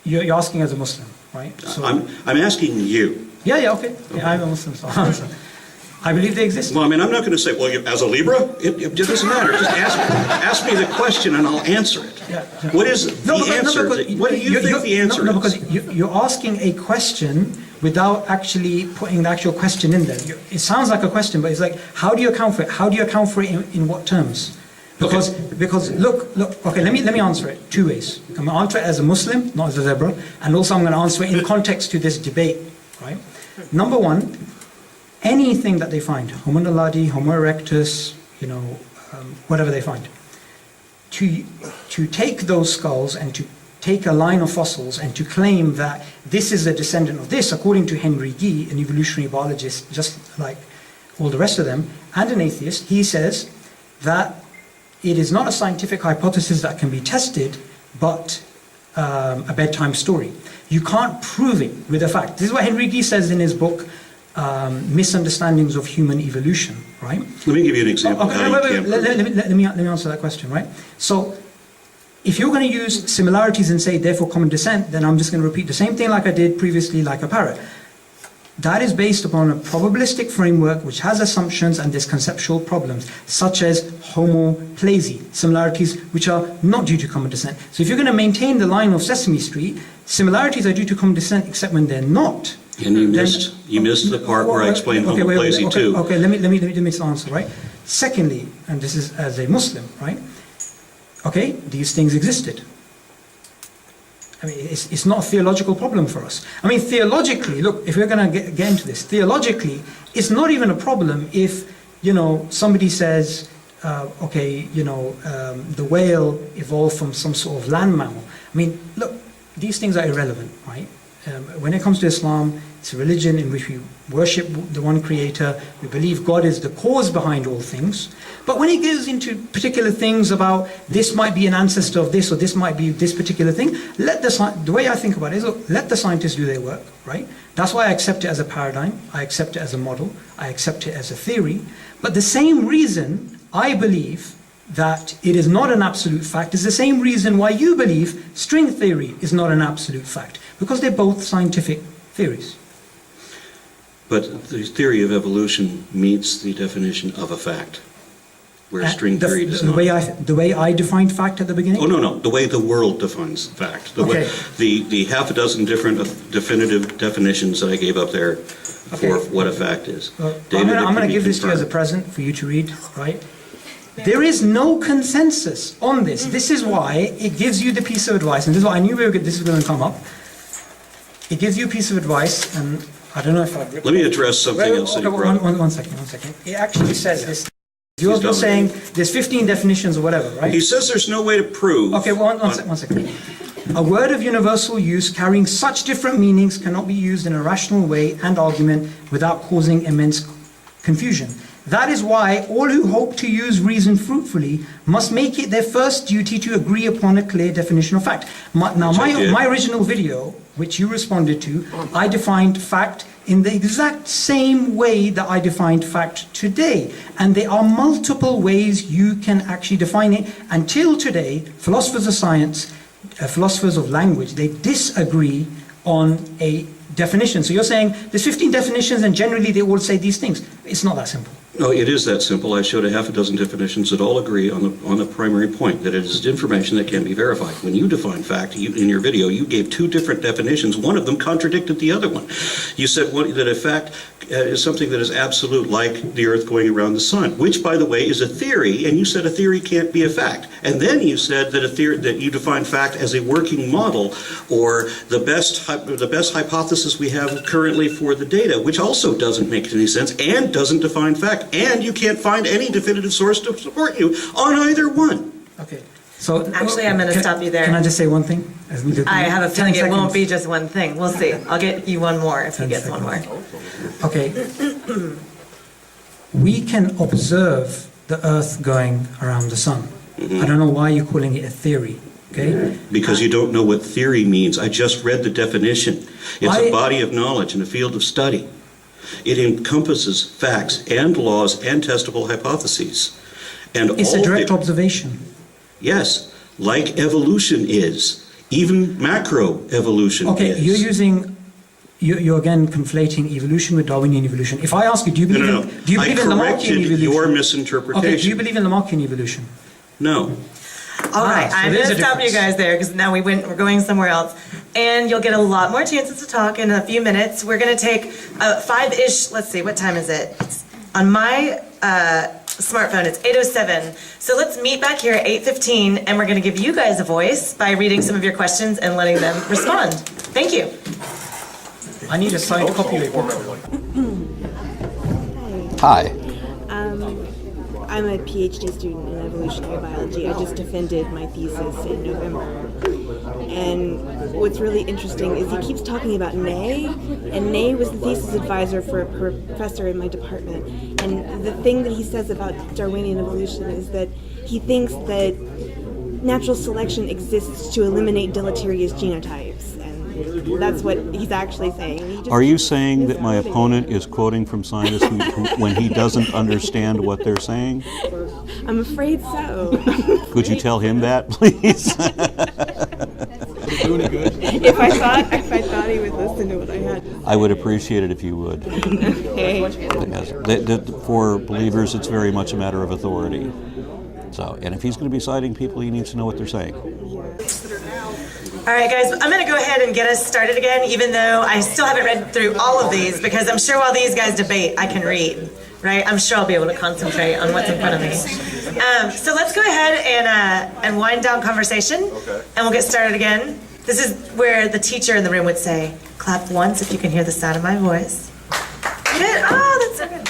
You're asking as a Muslim, right? So, I'm asking you. yeah, okay. Yeah, I'm a Muslim, so I'll answer. I believe they exist. Well, I mean, I'm not going to say, well, as a Libra, it doesn't matter. Just ask me the question and I'll answer it. Yeah. What is the answer? What do you think the answer is? No, because you're asking a question without actually putting the actual question in there. It sounds like a question, but it's like, how do you account for it? How do you account for it in what terms? Because look, okay, let me answer it 2 ways. I'm going to answer it as a Muslim, not as a zebra, and also I'm going to answer it in context to this debate, right? Number one, anything that they find, Homo naledi, Homo erectus, whatever they find, to take those skulls and to take a line of fossils and to claim that this is a descendant of this, according to Henry Gee, an evolutionary biologist, just like all the rest of them, and an atheist, he says that it is not a scientific hypothesis that can be tested, but a bedtime story. You can't prove it with a fact. This is what Henry Gee says in his book, Misunderstandings of Human Evolution, right? Let me give you an example. Let me answer that question, right? So, if you're going to use similarities and say, therefore, common descent, then I'm just going to repeat the same thing like I did previously, like a parrot. That is based upon a probabilistic framework which has assumptions and there's conceptual problems, such as homoplazy, similarities which are not due to common descent. So if you're going to maintain the line of Sesame Street, similarities are due to common descent except when they're not. And you missed the part where I explained homoplazy too. Okay, let me answer, right? Secondly, and this is as a Muslim, right? Okay, these things existed. I mean, it's not a theological problem for us. I mean, theologically, look, if we're going to get into this, theologically, it's not even a problem if, somebody says, the whale evolved from some sort of land mammal. I mean, look, these things are irrelevant, right? When it comes to Islam, it's a religion in which we worship the one creator, we believe God is the cause behind all things. But when it goes into particular things about this might be an ancestor of this or this might be this particular thing, the way I think about it is, look, let the scientists do their work, right? That's why I accept it as a paradigm, I accept it as a model, I accept it as a theory. But the same reason I believe that it is not an absolute fact is the same reason why you believe string theory is not an absolute fact, because they're both scientific theories. But the theory of evolution meets the definition of a fact, where string theory does not. The way I defined fact at the beginning? Oh, no. The way the world defines fact. The half a dozen different definitive definitions that I gave up there for what a fact is. I'm going to give this to you as a present for you to read, right? There is no consensus on this. This is why it gives you the piece of advice, and this is why I knew this was going to come up. It gives you a piece of advice, and I don't know if I've... Let me address something else that you brought up. One second. It actually says this. You're saying there's 15 definitions or whatever, right? He says there's no way to prove... Okay, one second. A word of universal use carrying such different meanings cannot be used in a rational way and argument without causing immense confusion. That is why all who hope to use reason fruitfully must make it their first duty to agree upon a clear definition of fact. My original video, which you responded to, I defined fact in the exact same way that I defined fact today. And there are multiple ways you can actually define it. Until today, philosophers of science, philosophers of language, they disagree on a definition. So you're saying there's 15 definitions and generally they all say these things. It's not that simple. No, it is that simple. I showed a half a dozen definitions that all agree on the primary point, that it is information that can be verified. When you define fact, in your video, you gave two different definitions. One of them contradicted the other one. You said that a fact is something that is absolute, like the Earth going around the sun, which, by the way, is a theory, and you said a theory can't be a fact. And then you said that that you define fact as a working model, or the best hypothesis we have currently for the data, which also doesn't make any sense and doesn't define fact. And you can't find any definitive source to support you on either one. Okay. So Actually, I'm going to stop you there. Can I just say one thing? I have a 10 feeling it won't seconds. be just one thing. We'll see. I'll get you one more if he 10 gets one more. Okay. We can observe the Earth going around the sun. I don't know why you're calling it a theory. Okay? Because you don't know what theory means. I just read the definition. It's a body of knowledge and a field of study. It encompasses facts and laws and testable hypotheses. And It's a direct observation. Yes, like evolution is. Even macroevolution Okay, is. you're again conflating evolution with Darwinian evolution. If I ask you, do you believe do you believe in Lamarckian evolution? Your misinterpretation. Okay, do you believe in Lamarckian evolution? No. All right, so I'm there's going to a stop you difference. guys there because now we're going somewhere else. And you'll get a lot more chances to talk in a few minutes. We're going to take 5-ish, let's see, what time is it? On my smartphone, it's 8:07. So let's meet back here at 8:15, and we're going to give you guys a voice by reading some of your questions and letting them respond. Thank you. I need a signed copy of your book. Hi. I'm a PhD student in evolutionary biology. I just defended my thesis in November. And what's really interesting is he keeps talking about Ney, and Ney was the thesis advisor for a professor in my department. And the thing that he says about Darwinian evolution is that he thinks that natural selection exists to eliminate deleterious genotypes. And that's what he's actually saying. He just Are you saying that my opponent is quoting from scientists when he doesn't understand what they're saying? I'm afraid so. Could you tell him that, please? If I thought he would listen to what I had to say. I would appreciate it if you would. Okay. Yes. For believers, it's very much a matter of authority. So, and if he's going to be citing people, he needs to know what they're saying. All right, guys, I'm going to go ahead and get us started again, even though I still haven't read through all of these, because I'm sure while these guys debate, I can read, right? I'm sure I'll be able to concentrate on what's in front of me. So let's go ahead and wind down conversation, and we'll get started again. This is where the teacher in the room would say, clap once if you can hear the sound of my voice. You did? Oh, that's so good.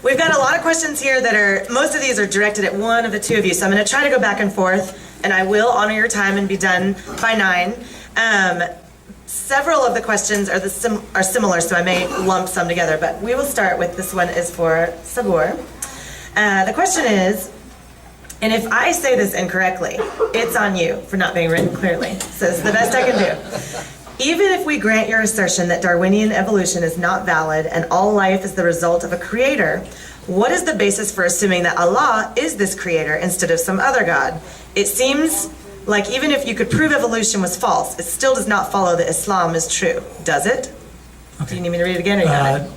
We've got a lot of questions here that most of these are directed at one of the two of you, so I'm going to try to go back and forth, and I will honor your time and be done by 9. Several of the questions are similar, so I may lump some together, but we will start with this one is for Sabur. The question is, and if I say this incorrectly, it's on you for not being written clearly. So it's the best I can do. Even if we grant your assertion that Darwinian evolution is not valid and all life is the result of a creator, what is the basis for assuming that Allah is this creator instead of some other God? It seems like even if you could prove evolution was false, it still does not follow that Islam is true, does it? Okay. Do you need me to read it again, or you got it?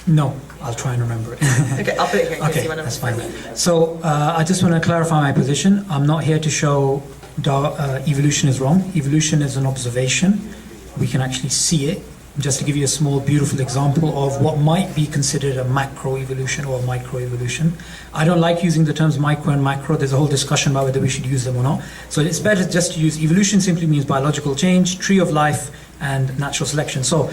No, I'll try and remember it. Okay, I'll put it here in case Okay, you want to. that's fine. So I just want to clarify my position. I'm not here to show evolution is wrong. Evolution is an observation. We can actually see it. Just to give you a small, beautiful example of what might be considered a macro-evolution or a micro-evolution. I don't like using the terms micro and macro. There's a whole discussion about whether we should use them or not. So it's better just to use evolution simply means biological change, tree of life, and natural selection. So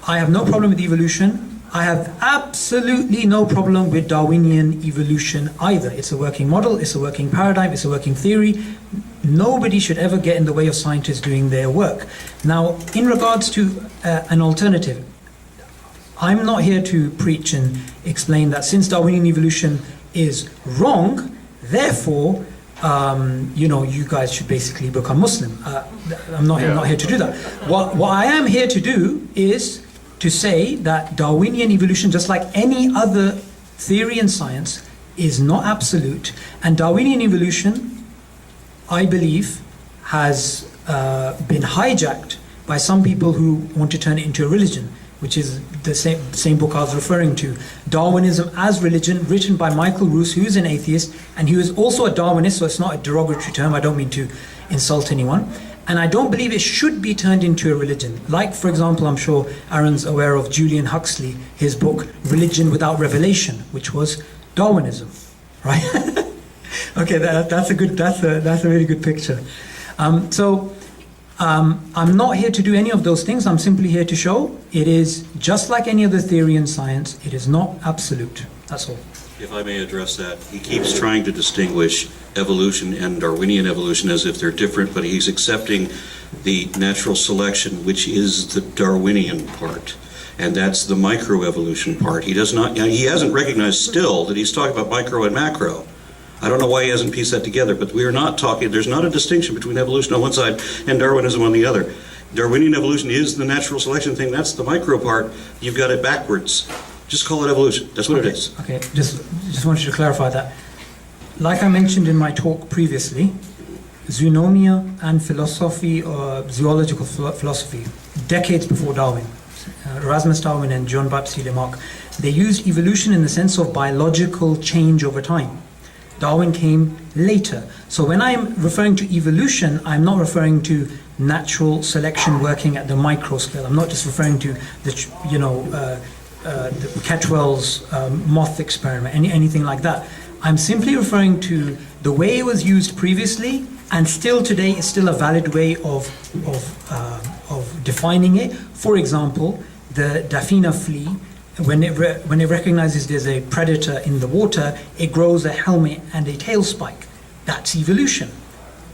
I have no problem with evolution. I have absolutely no problem with Darwinian evolution either. It's a working model, it's a working paradigm, it's a working theory. Nobody should ever get in the way of scientists doing their work. Now, in regards to an alternative, I'm not here to preach and explain that since Darwinian evolution is wrong, therefore, you guys should basically become Muslim. I'm not here to do that. What I am here to do is to say that Darwinian evolution, just like any other theory in science, is not absolute. And Darwinian evolution, I believe, has been hijacked by some people who want to turn it into a religion, which is the same book I was referring to, Darwinism as Religion, written by Michael Roos, who is an atheist, and who is also a Darwinist, so it's not a derogatory term, I don't mean to insult anyone. And I don't believe it should be turned into a religion. Like, for example, I'm sure Aaron's aware of Julian Huxley, his book, Religion Without Revelation, which was Darwinism, right? Okay, that's a really good picture. I'm not here to do any of those things. I'm simply here to show it is just like any other theory in science. It is not absolute. That's all. If I may address that, he keeps trying to distinguish evolution and Darwinian evolution as if they're different, but he's accepting the natural selection, which is the Darwinian part, and that's the microevolution part. He hasn't recognized still that he's talking about micro and macro. I don't know why he hasn't pieced that together, but we are not talking, there's not a distinction between evolution on one side and Darwinism on the other. Darwinian evolution is the natural selection thing, that's the micro part. You've got it backwards. Just call it evolution. That's what it is. Okay, just wanted to clarify that. Like I mentioned in my talk previously, zoonomia and philosophy, or zoological philosophy, decades before Darwin, Erasmus Darwin and John Baptiste Lamarck, they used evolution in the sense of biological change over time. Darwin came later. So when I'm referring to evolution, I'm not referring to natural selection working at the micro scale. I'm not just referring to the Catchwell's moth experiment, anything like that. I'm simply referring to the way it was used previously, and still today is still a valid way of defining it. For example, the Daphnia flea, when it recognizes there's a predator in the water, it grows a helmet and a tail spike. That's evolution.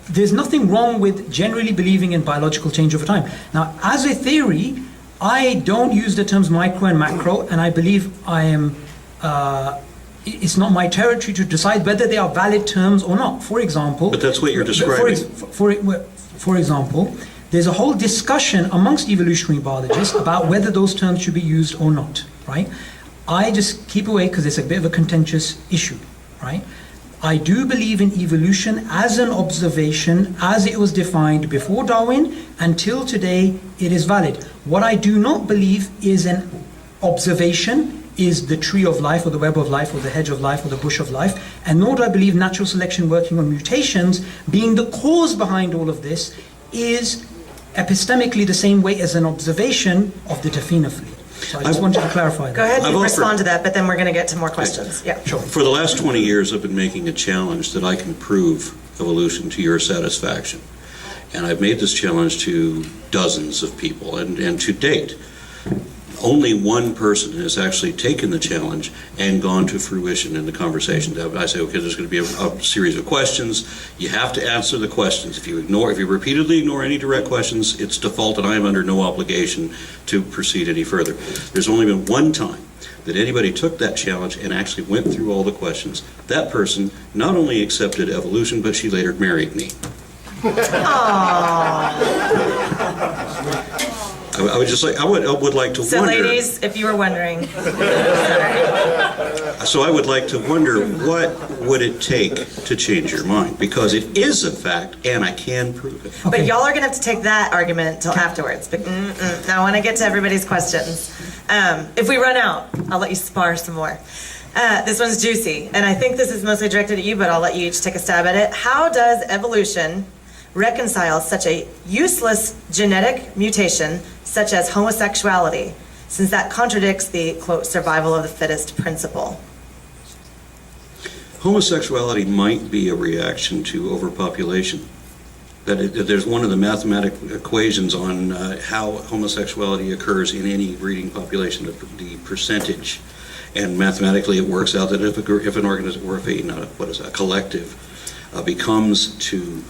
There's nothing wrong with generally believing in biological change over time. Now, as a theory, I don't use the terms micro and macro, and I believe it's not my territory to decide whether they are valid terms or not. For example... But that's what you're describing. For example, there's a whole discussion amongst evolutionary biologists about whether those terms should be used or not, right? I just keep away because it's a bit of a contentious issue, right? I do believe in evolution as an observation, as it was defined before Darwin, until today it is valid. What I do not believe is an observation, is the tree of life or the web of life or the hedge of life or the bush of life, and nor do I believe natural selection working on mutations being the cause behind all of this is epistemically the same way as an observation of the Daphnia flea. So I just wanted to clarify that. Go ahead and respond to that, but then we're going to get to more questions. Yeah, sure. For the last 20 years, I've been making a challenge that I can prove evolution to your satisfaction. And I've made this challenge to dozens of people, and to date, only one person has actually taken the challenge and gone to fruition in the conversation. I say, okay, there's going to be a series of questions. You have to answer the questions. If you repeatedly ignore any direct questions, it's default, and I am under no obligation to proceed any further. There's only been one time that anybody took that challenge and actually went through all the questions. That person not only accepted evolution, but she later married me. I would like to So wonder. ladies, if you were wondering. So I would like to wonder, what would it take to change your mind? Because it is a fact, and I can prove it. But y'all are going to have to take that argument till afterwards. But now I want to get to everybody's questions. If we run out, I'll let you spar some more. This one's juicy, and I think this is mostly directed at you, but I'll let you each take a stab at it. How does evolution reconcile such a useless genetic mutation such as homosexuality, since that contradicts the, quote, survival of the fittest principle? Homosexuality might be a reaction to overpopulation. there's one of the mathematical equations on how homosexuality occurs in any breeding population, the percentage. And mathematically, it works out that if an organism, or if a collective becomes two,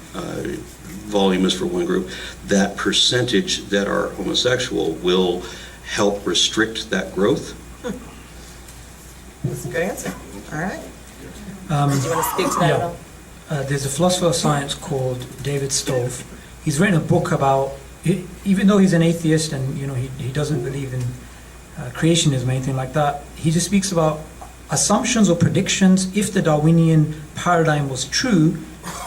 volume is for one group, that percentage that are homosexual will help restrict that growth. That's a good answer. All right. Do you want to speak to that at all? There's a philosopher of science called David Stove. He's written a book about, even though he's an atheist and he doesn't believe in creationism or anything like that, he just speaks about assumptions or predictions, if the Darwinian paradigm was true,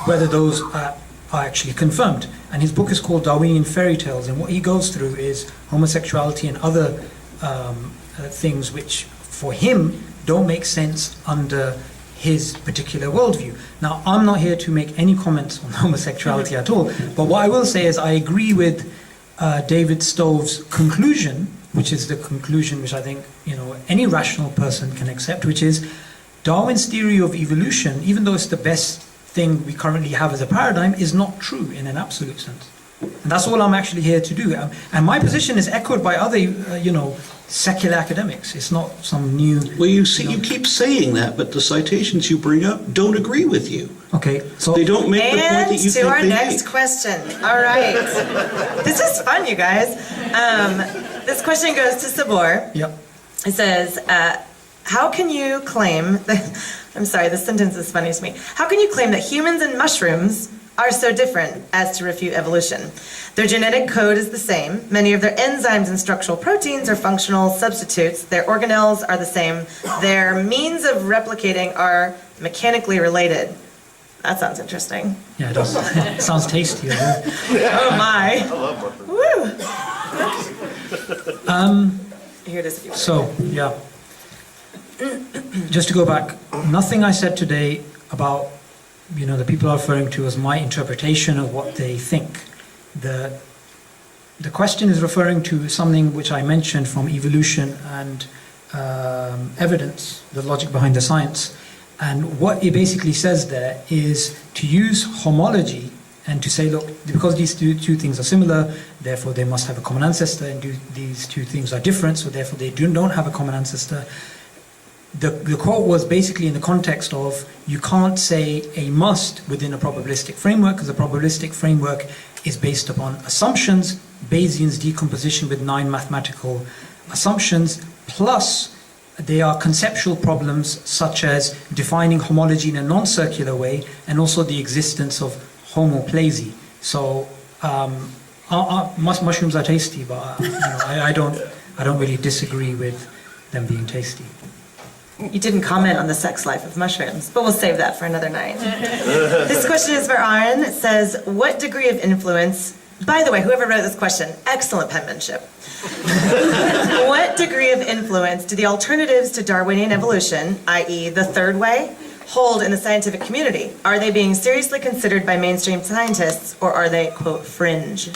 whether those are actually confirmed. And his book is called Darwinian Fairy Tales, and what he goes through is homosexuality and other things which for him don't make sense under his particular worldview. Now, I'm not here to make any comments on homosexuality at all, but what I will say is I agree with David Stove's conclusion, which is the conclusion which I think any rational person can accept, which is Darwin's theory of evolution, even though it's the best thing we currently have as a paradigm, is not true in an absolute sense. And that's all I'm actually here to do. And my position is echoed by other, secular academics. It's not some new... Well, you see, you keep saying that, but the citations you bring up don't agree with you. Okay, so... They don't make the point that you And to think our they next make. question. All right. This is fun, you guys. This question goes to Sabor. Yep. It says, how can you claim that... I'm sorry, this sentence is funny to me. How can you claim that humans and mushrooms are so different as to refute evolution? Their genetic code is the same. Many of their enzymes and structural proteins are functional substitutes. Their organelles are the same. Their means of replicating are mechanically related. That sounds interesting. Yeah, it does. It sounds tasty. Doesn't it? Oh my. I love mushrooms. Woo. Here it is if you want. So, yeah. Just to go back, nothing I said today about, the people are referring to as my interpretation of what they think. The question is referring to something which I mentioned from evolution and evidence, the logic behind the science. And what it basically says there is to use homology and to say, look, because these two things are similar, therefore they must have a common ancestor, and these two things are different, so therefore they don't have a common ancestor. The quote was basically in the context of you can't say a must within a probabilistic framework, because a probabilistic framework is based upon assumptions, Bayesian's decomposition with 9 mathematical assumptions, plus they are conceptual problems such as defining homology in a non-circular way, and also the existence of homoplasy. So mushrooms are tasty, but I don't really disagree with them being tasty. You didn't comment on the sex life of mushrooms, but we'll save that for another night. This question is for Aaron. It says, what degree of influence, by the way, whoever wrote this question, excellent penmanship. What degree of influence do the alternatives to Darwinian evolution, i.e. the third way, hold in the scientific community? Are they being seriously considered by mainstream scientists, or are they, quote, fringe? You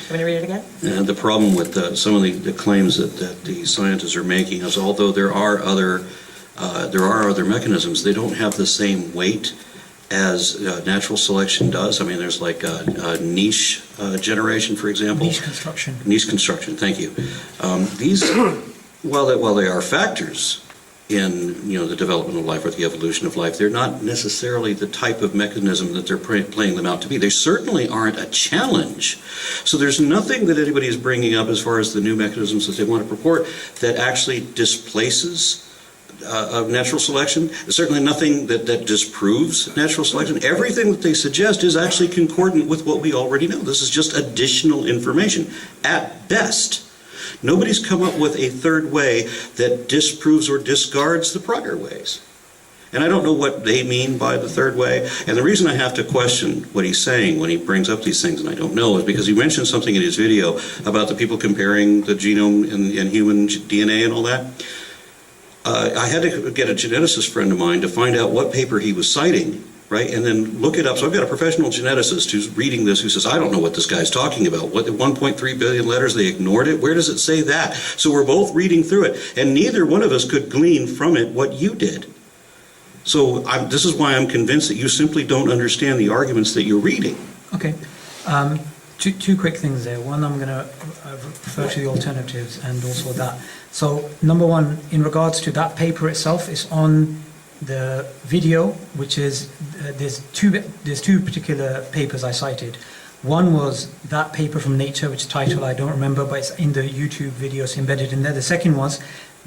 want me to read it again? The problem with some of the claims that the scientists are making is, although there are other mechanisms, they don't have the same weight as natural selection does. I mean, there's like a niche generation, for example. Niche construction. Niche construction, thank you. These, while they are factors in the development of life or the evolution of life, they're not necessarily the type of mechanism that they're playing them out to be. They certainly aren't a challenge. So there's nothing that anybody is bringing up as far as the new mechanisms that they want to purport that actually displaces natural selection. There's certainly nothing that disproves natural selection. Everything that they suggest is actually concordant with what we already know. This is just additional information at best. Nobody's come up with a third way that disproves or discards the prior ways. And I don't know what they mean by the third way. And the reason I have to question what he's saying when he brings up these things, and I don't know, is because he mentioned something in his video about the people comparing the genome and human DNA and all that. I had to get a geneticist friend of mine to find out what paper he was citing, right, and then look it up. So I've got a professional geneticist who's reading this who says, I don't know what this guy's talking about. What, 1.3 billion letters, they ignored it? Where does it say that? So we're both reading through it, and neither one of us could glean from it what you did. So this is why I'm convinced that you simply don't understand the arguments that you're reading. Okay. Two quick things there. One, I'm going to refer to the alternatives and also that. So, number one, in regards to that paper itself, it's on the video, which is there's two particular papers I cited. One was that paper from Nature, which title I don't remember, but it's in the YouTube video, it's embedded in there. The second was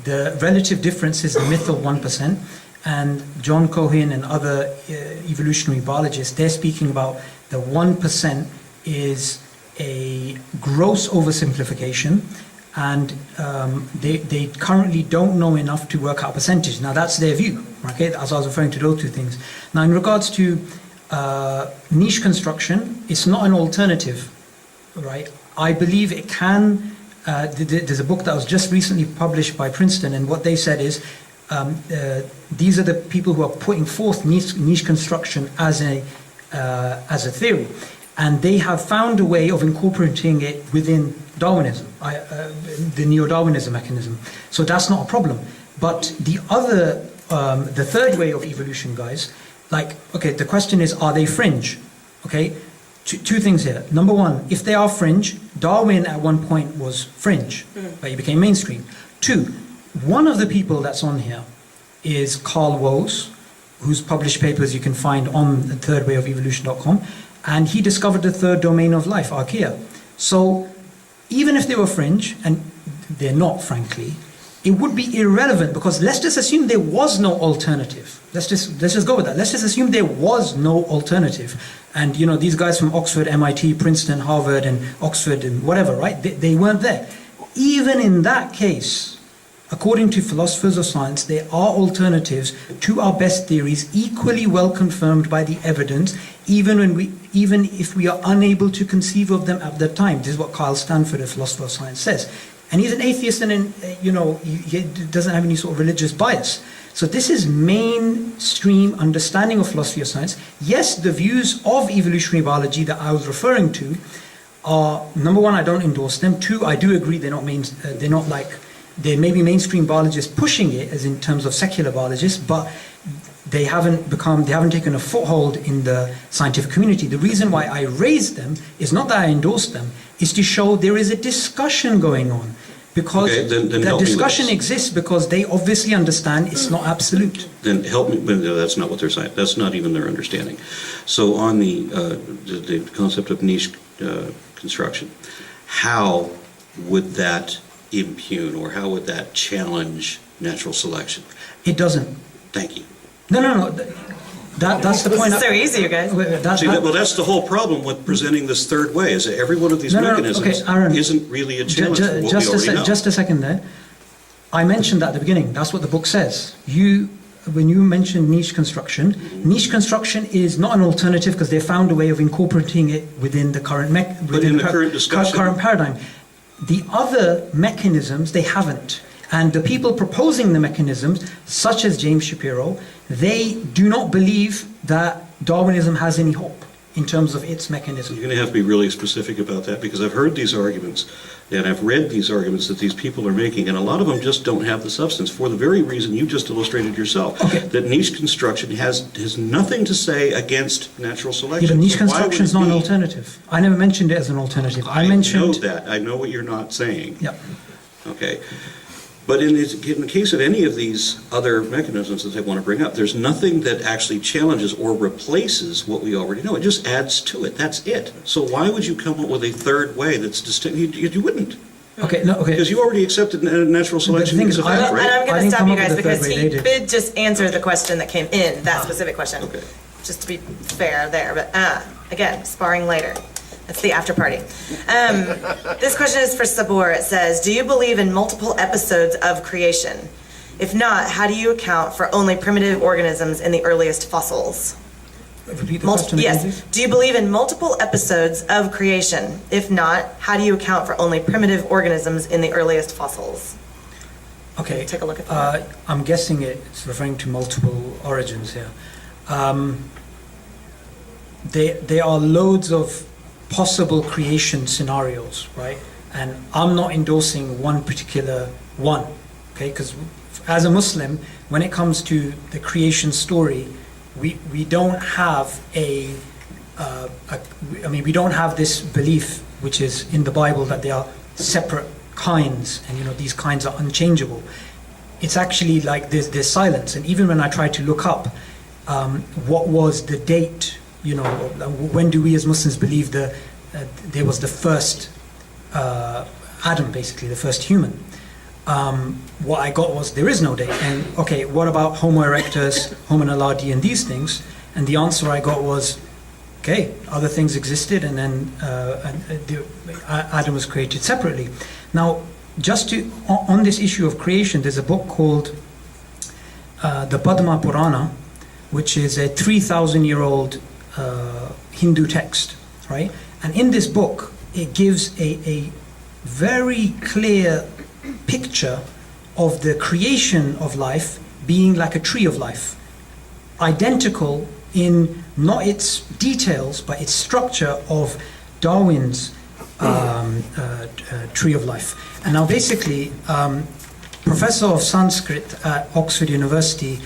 the relative differences, the myth of 1%, and John Cohen and other evolutionary biologists, they're speaking about the 1% is a gross oversimplification, and they currently don't know enough to work out a percentage. Now that's their view, okay, as I was referring to those two things. Now in regards to niche construction, it's not an alternative, right? I believe it can, there's a book that was just recently published by Princeton, and what they said is these are the people who are putting forth niche construction as a theory, and they have found a way of incorporating it within Darwinism, the neo-Darwinism mechanism. So that's not a problem. But the other, the third way of evolution, guys, like, okay, the question is, are they fringe? Okay, two things here. Number one, if they are fringe, Darwin at one point was fringe, but he became mainstream. Two, one of the people that's on here is Carl Woese, whose published papers you can find on the thirdwayofevolution.com, and he discovered the third domain of life, archaea. So even if they were fringe, and they're not, frankly, it would be irrelevant, because let's just assume there was no alternative. Let's just go with that. Let's just assume there was no alternative. And you know, these guys from Oxford, MIT, Princeton, Harvard, and Oxford, and whatever, right? They weren't there. Even in that case, according to philosophers of science, there are alternatives to our best theories, equally well confirmed by the evidence, even if we are unable to conceive of them at the time. This is what Kyle Stanford, a philosopher of science, says. And he's an atheist, and he doesn't have any sort of religious bias. So this is mainstream understanding of philosophy of science. Yes, the views of evolutionary biology that I was referring to are, number one, I don't endorse them. Two, I do agree there may be mainstream biologists pushing it, as in terms of secular biologists, but they haven't taken a foothold in the scientific community. The reason why I raised them is not that I endorse them, is to show there is a discussion going on. Because that discussion exists because they obviously understand it's not absolute. Then help me, but that's not what they're saying. That's not even their understanding. So on the concept of niche construction, how would that impugn, or how would that challenge natural selection? It doesn't. Thank you. No. That's the point. It's so easy, you guys. Well, that's the whole problem with presenting this third way, is that every one of these mechanisms okay, Aaron, isn't really a challenge for what we already know. Just a second there. I mentioned that at the beginning. That's what the book says. When you mentioned niche construction is not an alternative because they found a way of incorporating it within the current current paradigm. The other mechanisms, they haven't. And the people proposing the mechanisms, such as James Shapiro, they do not believe that Darwinism has any hope in terms of its mechanism. You're going to have to be really specific about that, because I've heard these arguments, and I've read these arguments that these people are making, and a lot of them just don't have the substance, for the very reason you just illustrated yourself, that niche construction has nothing to say against natural selection. Yeah, but niche construction is not an alternative. I never mentioned it as an alternative. I mentioned... know that. I know what you're not saying. Yep. Okay. But in the case of any of these other mechanisms that they want to bring up, there's nothing that actually challenges or replaces what we already know. It just adds to it. That's it. So why would you come up with a third way that's distinct? You wouldn't. Okay, no, okay. Because you already accepted natural selection as a fact, right? And I'm going to stop you guys because he did did just answer the question that came in, that specific question. Okay. Just to be fair there. But again, sparring later. That's the after party. This question is for Sabor. It says, do you believe in multiple episodes of creation? If not, how do you account for only primitive organisms in the earliest fossils? Repeat the question again, yes. please. Do you believe in multiple episodes of creation? If not, how do you account for only primitive organisms in the earliest fossils? Okay. Take a look at that. I'm guessing it's referring to multiple origins here. There are loads of possible creation scenarios, right? And I'm not endorsing one particular one, okay? Because as a Muslim, when it comes to the creation story, we don't have a I mean, we don't have this belief, which is in the Bible, that they are separate kinds, and these kinds are unchangeable. It's actually like there's silence. And even when I try to look up what was the date, when do we as Muslims believe there was the first Adam, basically the first human, what I got was there is no date. And okay, what about Homo erectus, Homo naledi, and these things? And the answer I got was, okay, other things existed, and then Adam was created separately. Now, just on this issue of creation, there's a book called the Padma Purana, which is a 3,000-year-old Hindu text, right? And in this book, it gives a very clear picture of the creation of life being like a tree of life, identical in not its details, but its structure of Darwin's tree of life. And now basically, Professor of Sanskrit at Oxford University,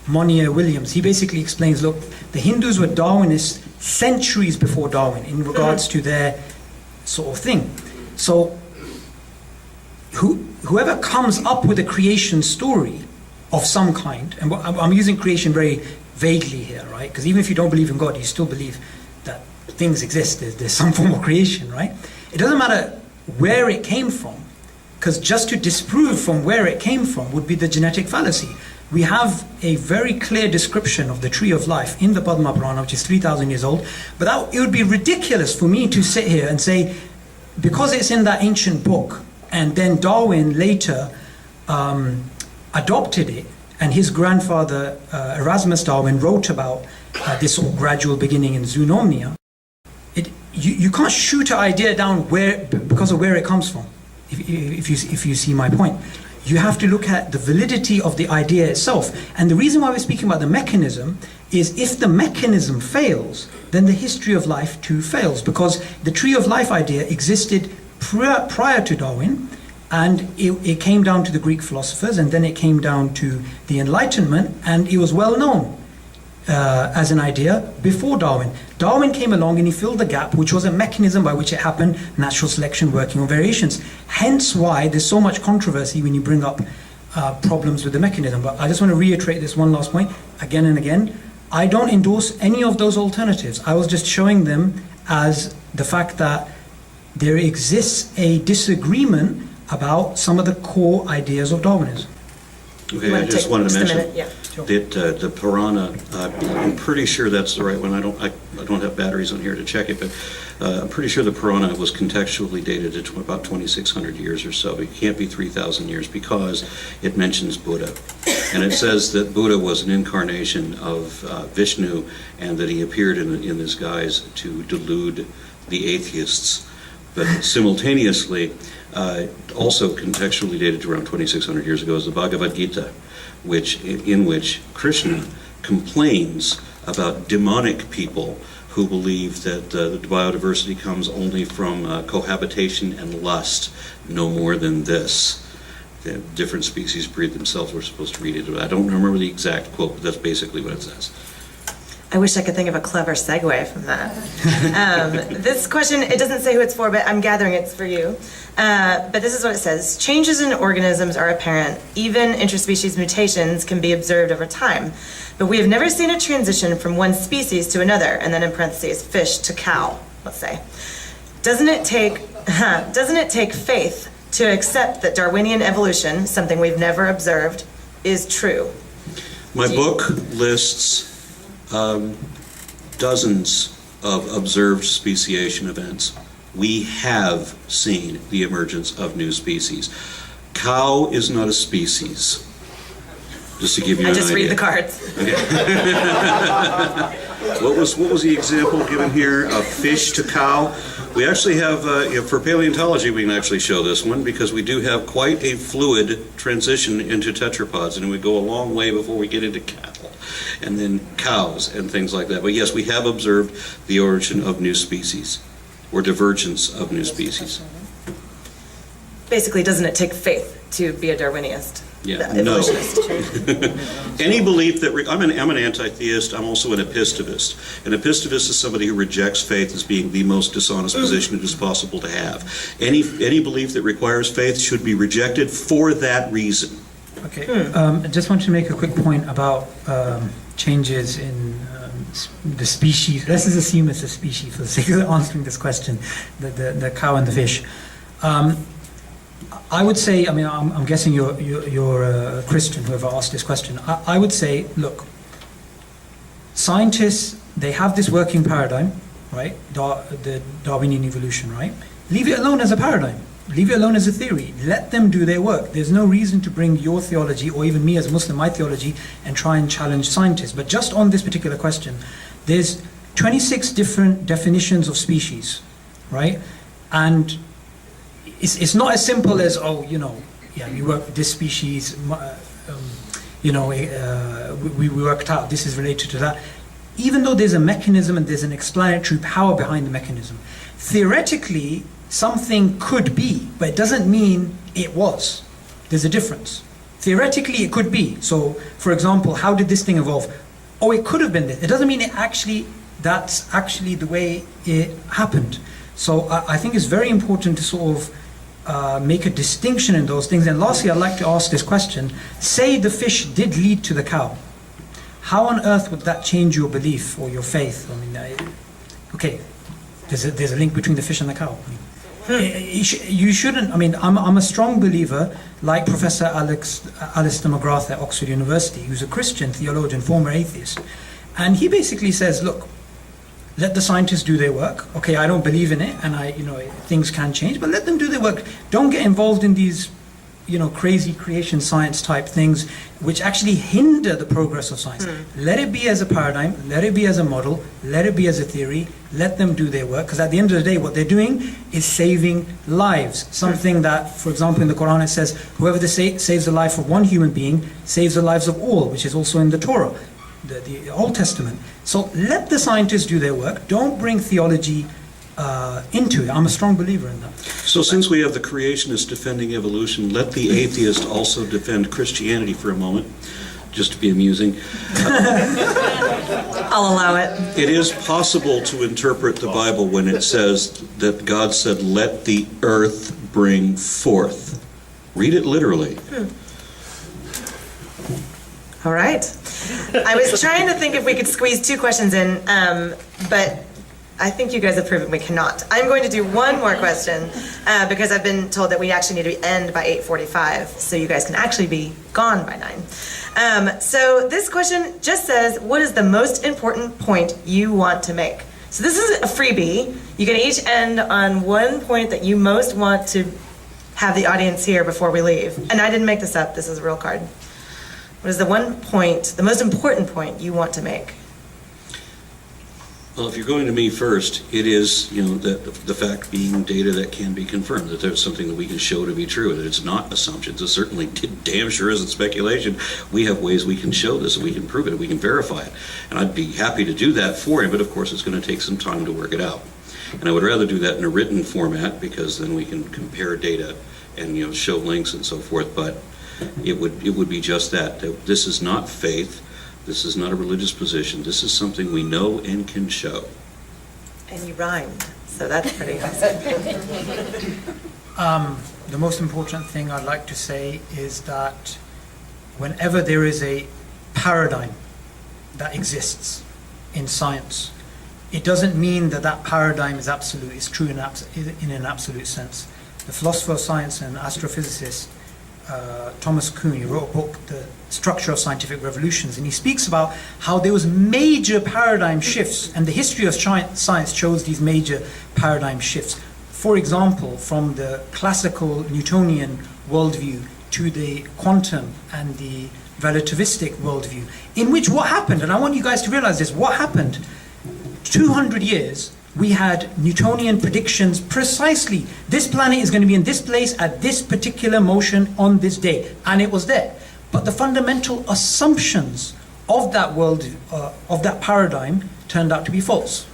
Monier Williams, he basically explains, look, the Hindus were Darwinists centuries before Darwin in regards to their sort of thing. So whoever comes up with a creation story of some kind, and I'm using creation very vaguely here, right? Because even if you don't believe in God, you still believe that things exist. There's some form of creation, right? It doesn't matter where it came from, because just to disprove from where it came from would be the genetic fallacy. We have a very clear description of the tree of life in the Padma Purana, which is 3,000 years old. But it would be ridiculous for me to sit here and say, because it's in that ancient book, and then Darwin later adopted it, and his grandfather, Erasmus Darwin, wrote about this sort of gradual beginning in zoonomia. You can't shoot an idea down because of where it comes from, if you see my point. You have to look at the validity of the idea itself. And the reason why we're speaking about the mechanism is if the mechanism fails, then the history of life too fails, because the tree of life idea existed prior to Darwin, and it came down to the Greek philosophers, and then it came down to the Enlightenment, and it was well known as an idea before Darwin. Darwin came along and he filled the gap, which was a mechanism by which it happened, natural selection working on variations. Hence why there's so much controversy when you bring up problems with the mechanism. But I just want to reiterate this one last point again and again. I don't endorse any of those alternatives. I was just showing them as the fact that there exists a disagreement about some of the core ideas of Darwinism. Okay, I just wanted to mention Sure. that the Purana, I'm pretty sure that's the right one. I don't have batteries on here to check it, but I'm pretty sure the Purana was contextually dated at about 2,600 years or so. It can't be 3,000 years because it mentions Buddha. And it says that Buddha was an incarnation of Vishnu, and that he appeared in this guise to delude the atheists. But simultaneously, also contextually dated to around 2,600 years ago, is the Bhagavad Gita, in which Krishna complains about demonic people who believe that the biodiversity comes only from cohabitation and lust, no more than this. The different species breed themselves. We're supposed to read it. I don't remember the exact quote, but that's basically what it says. I wish I could think of a clever segue from that. This question, it doesn't say who it's for, but I'm gathering it's for you. But this is what it says. Changes in organisms are apparent. Even interspecies mutations can be observed over time. But we have never seen a transition from one species to another, and then in parentheses, fish to cow, let's say. Doesn't it take faith to accept that Darwinian evolution, something we've never observed, is true? My book lists dozens of observed speciation events. We have seen the emergence of new species. Cow is not a species, just to give you an idea. I just read the cards. Okay. What was the example given here of fish to cow? We actually have, for paleontology, we can actually show this one because we do have quite a fluid transition into tetrapods, and we go a long way before we get into cattle and then cows and things like that. But yes, we have observed the origin of new species or divergence of new species. Basically, doesn't it take faith to be a Darwinist? Yeah, the no. evolutionist. Any belief that I'm an anti-theist. I'm also an epistivist. An epistivist is somebody who rejects faith as being the most dishonest position it is possible to have. Any belief that requires faith should be rejected for that reason. Okay. I just want to make a quick point about changes in the species. Let's just assume it's a species for the sake of answering this question, the cow and the fish. I would say, I mean, I'm guessing you're a Christian, whoever asked this question. I would say, look, scientists, they have this working paradigm, right? The Darwinian evolution, right? Leave it alone as a paradigm. Leave it alone as a theory. Let them do their work. There's no reason to bring your theology, or even me as a Muslim, my theology, and try and challenge scientists. But just on this particular question, there's 26 different definitions of species, right? And it's not as simple as, oh, you know, yeah, we work with this species, we worked out this is related to that. Even though there's a mechanism and there's an explanatory power behind the mechanism, theoretically, something could be, but it doesn't mean it was. There's a difference. Theoretically, it could be. So, for example, how did this thing evolve? Oh, it could have been this. It doesn't mean that's actually the way it happened. So I think it's very important to sort of make a distinction in those things. And lastly, I'd like to ask this question. Say the fish did lead to the cow. How on earth would that change your belief or your faith? I mean, okay, there's a link between the fish and the cow. You shouldn't, I mean, I'm a strong believer, like Professor Alistair McGrath at Oxford University, who's a Christian theologian, former atheist. And he basically says, look, let the scientists do their work. Okay, I don't believe in it, and things can change, but let them do their work. Don't get involved in these, crazy creation science type things, which actually hinder the progress of science. Let it be as a paradigm, let it be as a model, let it be as a theory, let them do their work, because at the end of the day, what they're doing is saving lives. Something that, for example, in the Quran it says, whoever saves the life of one human being saves the lives of all, which is also in the Torah, the Old Testament. So let the scientists do their work. Don't bring theology into it. I'm a strong believer in that. So since we have the creationists defending evolution, let the atheist also defend Christianity for a moment, just to be amusing. I'll allow it. It is possible to interpret the Bible when it says that God said, let the earth bring forth. Read it literally. All right. I was trying to think if we could squeeze two questions in, but I think you guys have proven we cannot. I'm going to do one more question because I've been told that we actually need to end by 8:45, so you guys can actually be gone by 9. So this question just says, what is the most important point you want to make? So this is a freebie. You can each end on one point that you most want to have the audience hear before we leave. And I didn't make this up. This is a real card. What is the one point, the most important point you want to make? Well, if you're going to me first, it is, the fact being data that can be confirmed, that there's something that we can show to be true, that it's not assumptions. It certainly damn sure isn't speculation. We have ways we can show this, and we can prove it, and we can verify it. And I'd be happy to do that for you, but of course it's going to take some time to work it out. And I would rather do that in a written format, because then we can compare data and, show links and so forth. But it would be just that. This is not faith. This is not a religious position. This is something we know and can show. And you rhymed, so that's pretty awesome. The most important thing I'd like to say is that whenever there is a paradigm that exists in science, it doesn't mean that that paradigm is absolute, is true in an absolute sense. The philosopher of science and astrophysicist Thomas Kuhn, he wrote a book, The Structure of Scientific Revolutions, and he speaks about how there was major paradigm shifts, and the history of science shows these major paradigm shifts. For example, from the classical Newtonian worldview to the quantum and the relativistic worldview, in which what happened, and I want you guys to realize this, what happened, 200 years, we had Newtonian predictions precisely. This planet is going to be in this place at this particular motion on this day. And it was there. But the fundamental assumptions of that world, of that paradigm, turned out to be false.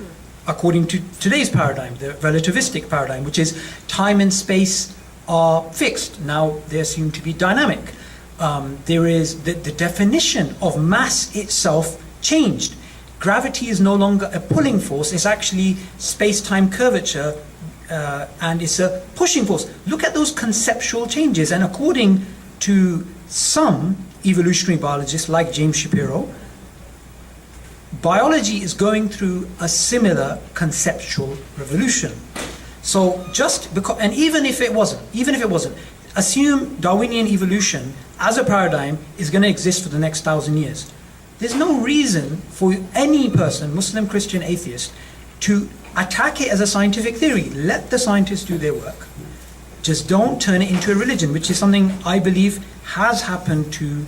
According to today's paradigm, the relativistic paradigm, which is time and space are fixed. Now they assume to be dynamic. there is the definition of mass itself changed. Gravity is no longer a pulling force, it's actually space-time curvature, and it's a pushing force. Look at those conceptual changes, and according to some evolutionary biologists like James Shapiro, biology is going through a similar conceptual revolution. So just because, and even if it wasn't, assume Darwinian evolution as a paradigm is going to exist for the next 1,000 years. There's no reason for any person, Muslim, Christian, atheist, to attack it as a scientific theory. Let the scientists do their work. Just don't turn it into a religion, which is something I believe has happened to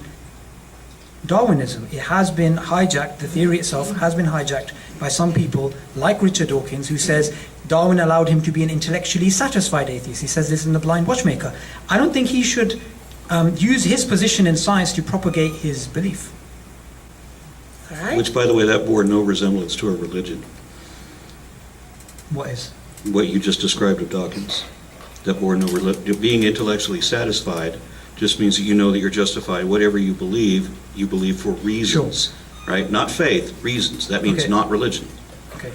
Darwinism. It has been hijacked, the theory itself has been hijacked by some people like Richard Dawkins, who says Darwin allowed him to be an intellectually satisfied atheist. He says this in The Blind Watchmaker. I don't think he should use his position in science to propagate his belief. All right. Which, by the way, that bore no resemblance to a religion. What is? What you just described of Dawkins. That bore no being intellectually satisfied just means that you know that you're justified. Whatever you believe for reasons. Sure. Right? Not faith, reasons. That means Okay. not religion. Okay.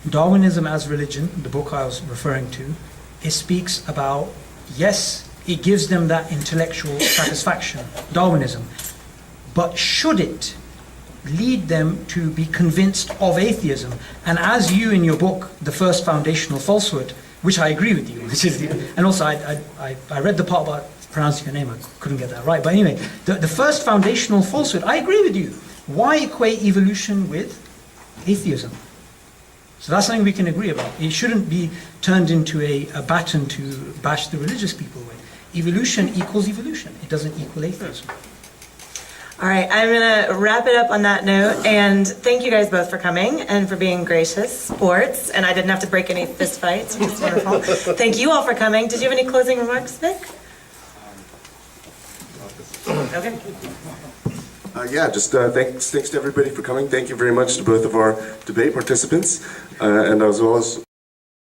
Darwinism as religion, the book I was referring to, it speaks about, yes, it gives them that intellectual satisfaction, Darwinism, but should it lead them to be convinced of atheism? And as you in your book, The First Foundational Falsehood, which I agree with you, which is and also I read the part about pronouncing your name, I couldn't get that right, but anyway, the first foundational falsehood, I agree with you. Why equate evolution with atheism? So that's something we can agree about. It shouldn't be turned into a baton to bash the religious people with. Evolution equals evolution. It doesn't equal atheism. All right, I'm going to wrap it up on that note, and thank you guys both for coming and for being gracious sports, and I didn't have to break any fist fights, which is wonderful. Thank you all for coming. Did you have any closing remarks, Vic? Okay. Yeah, just thanks to everybody for coming. Thank you very much to both of our debate participants, and as well as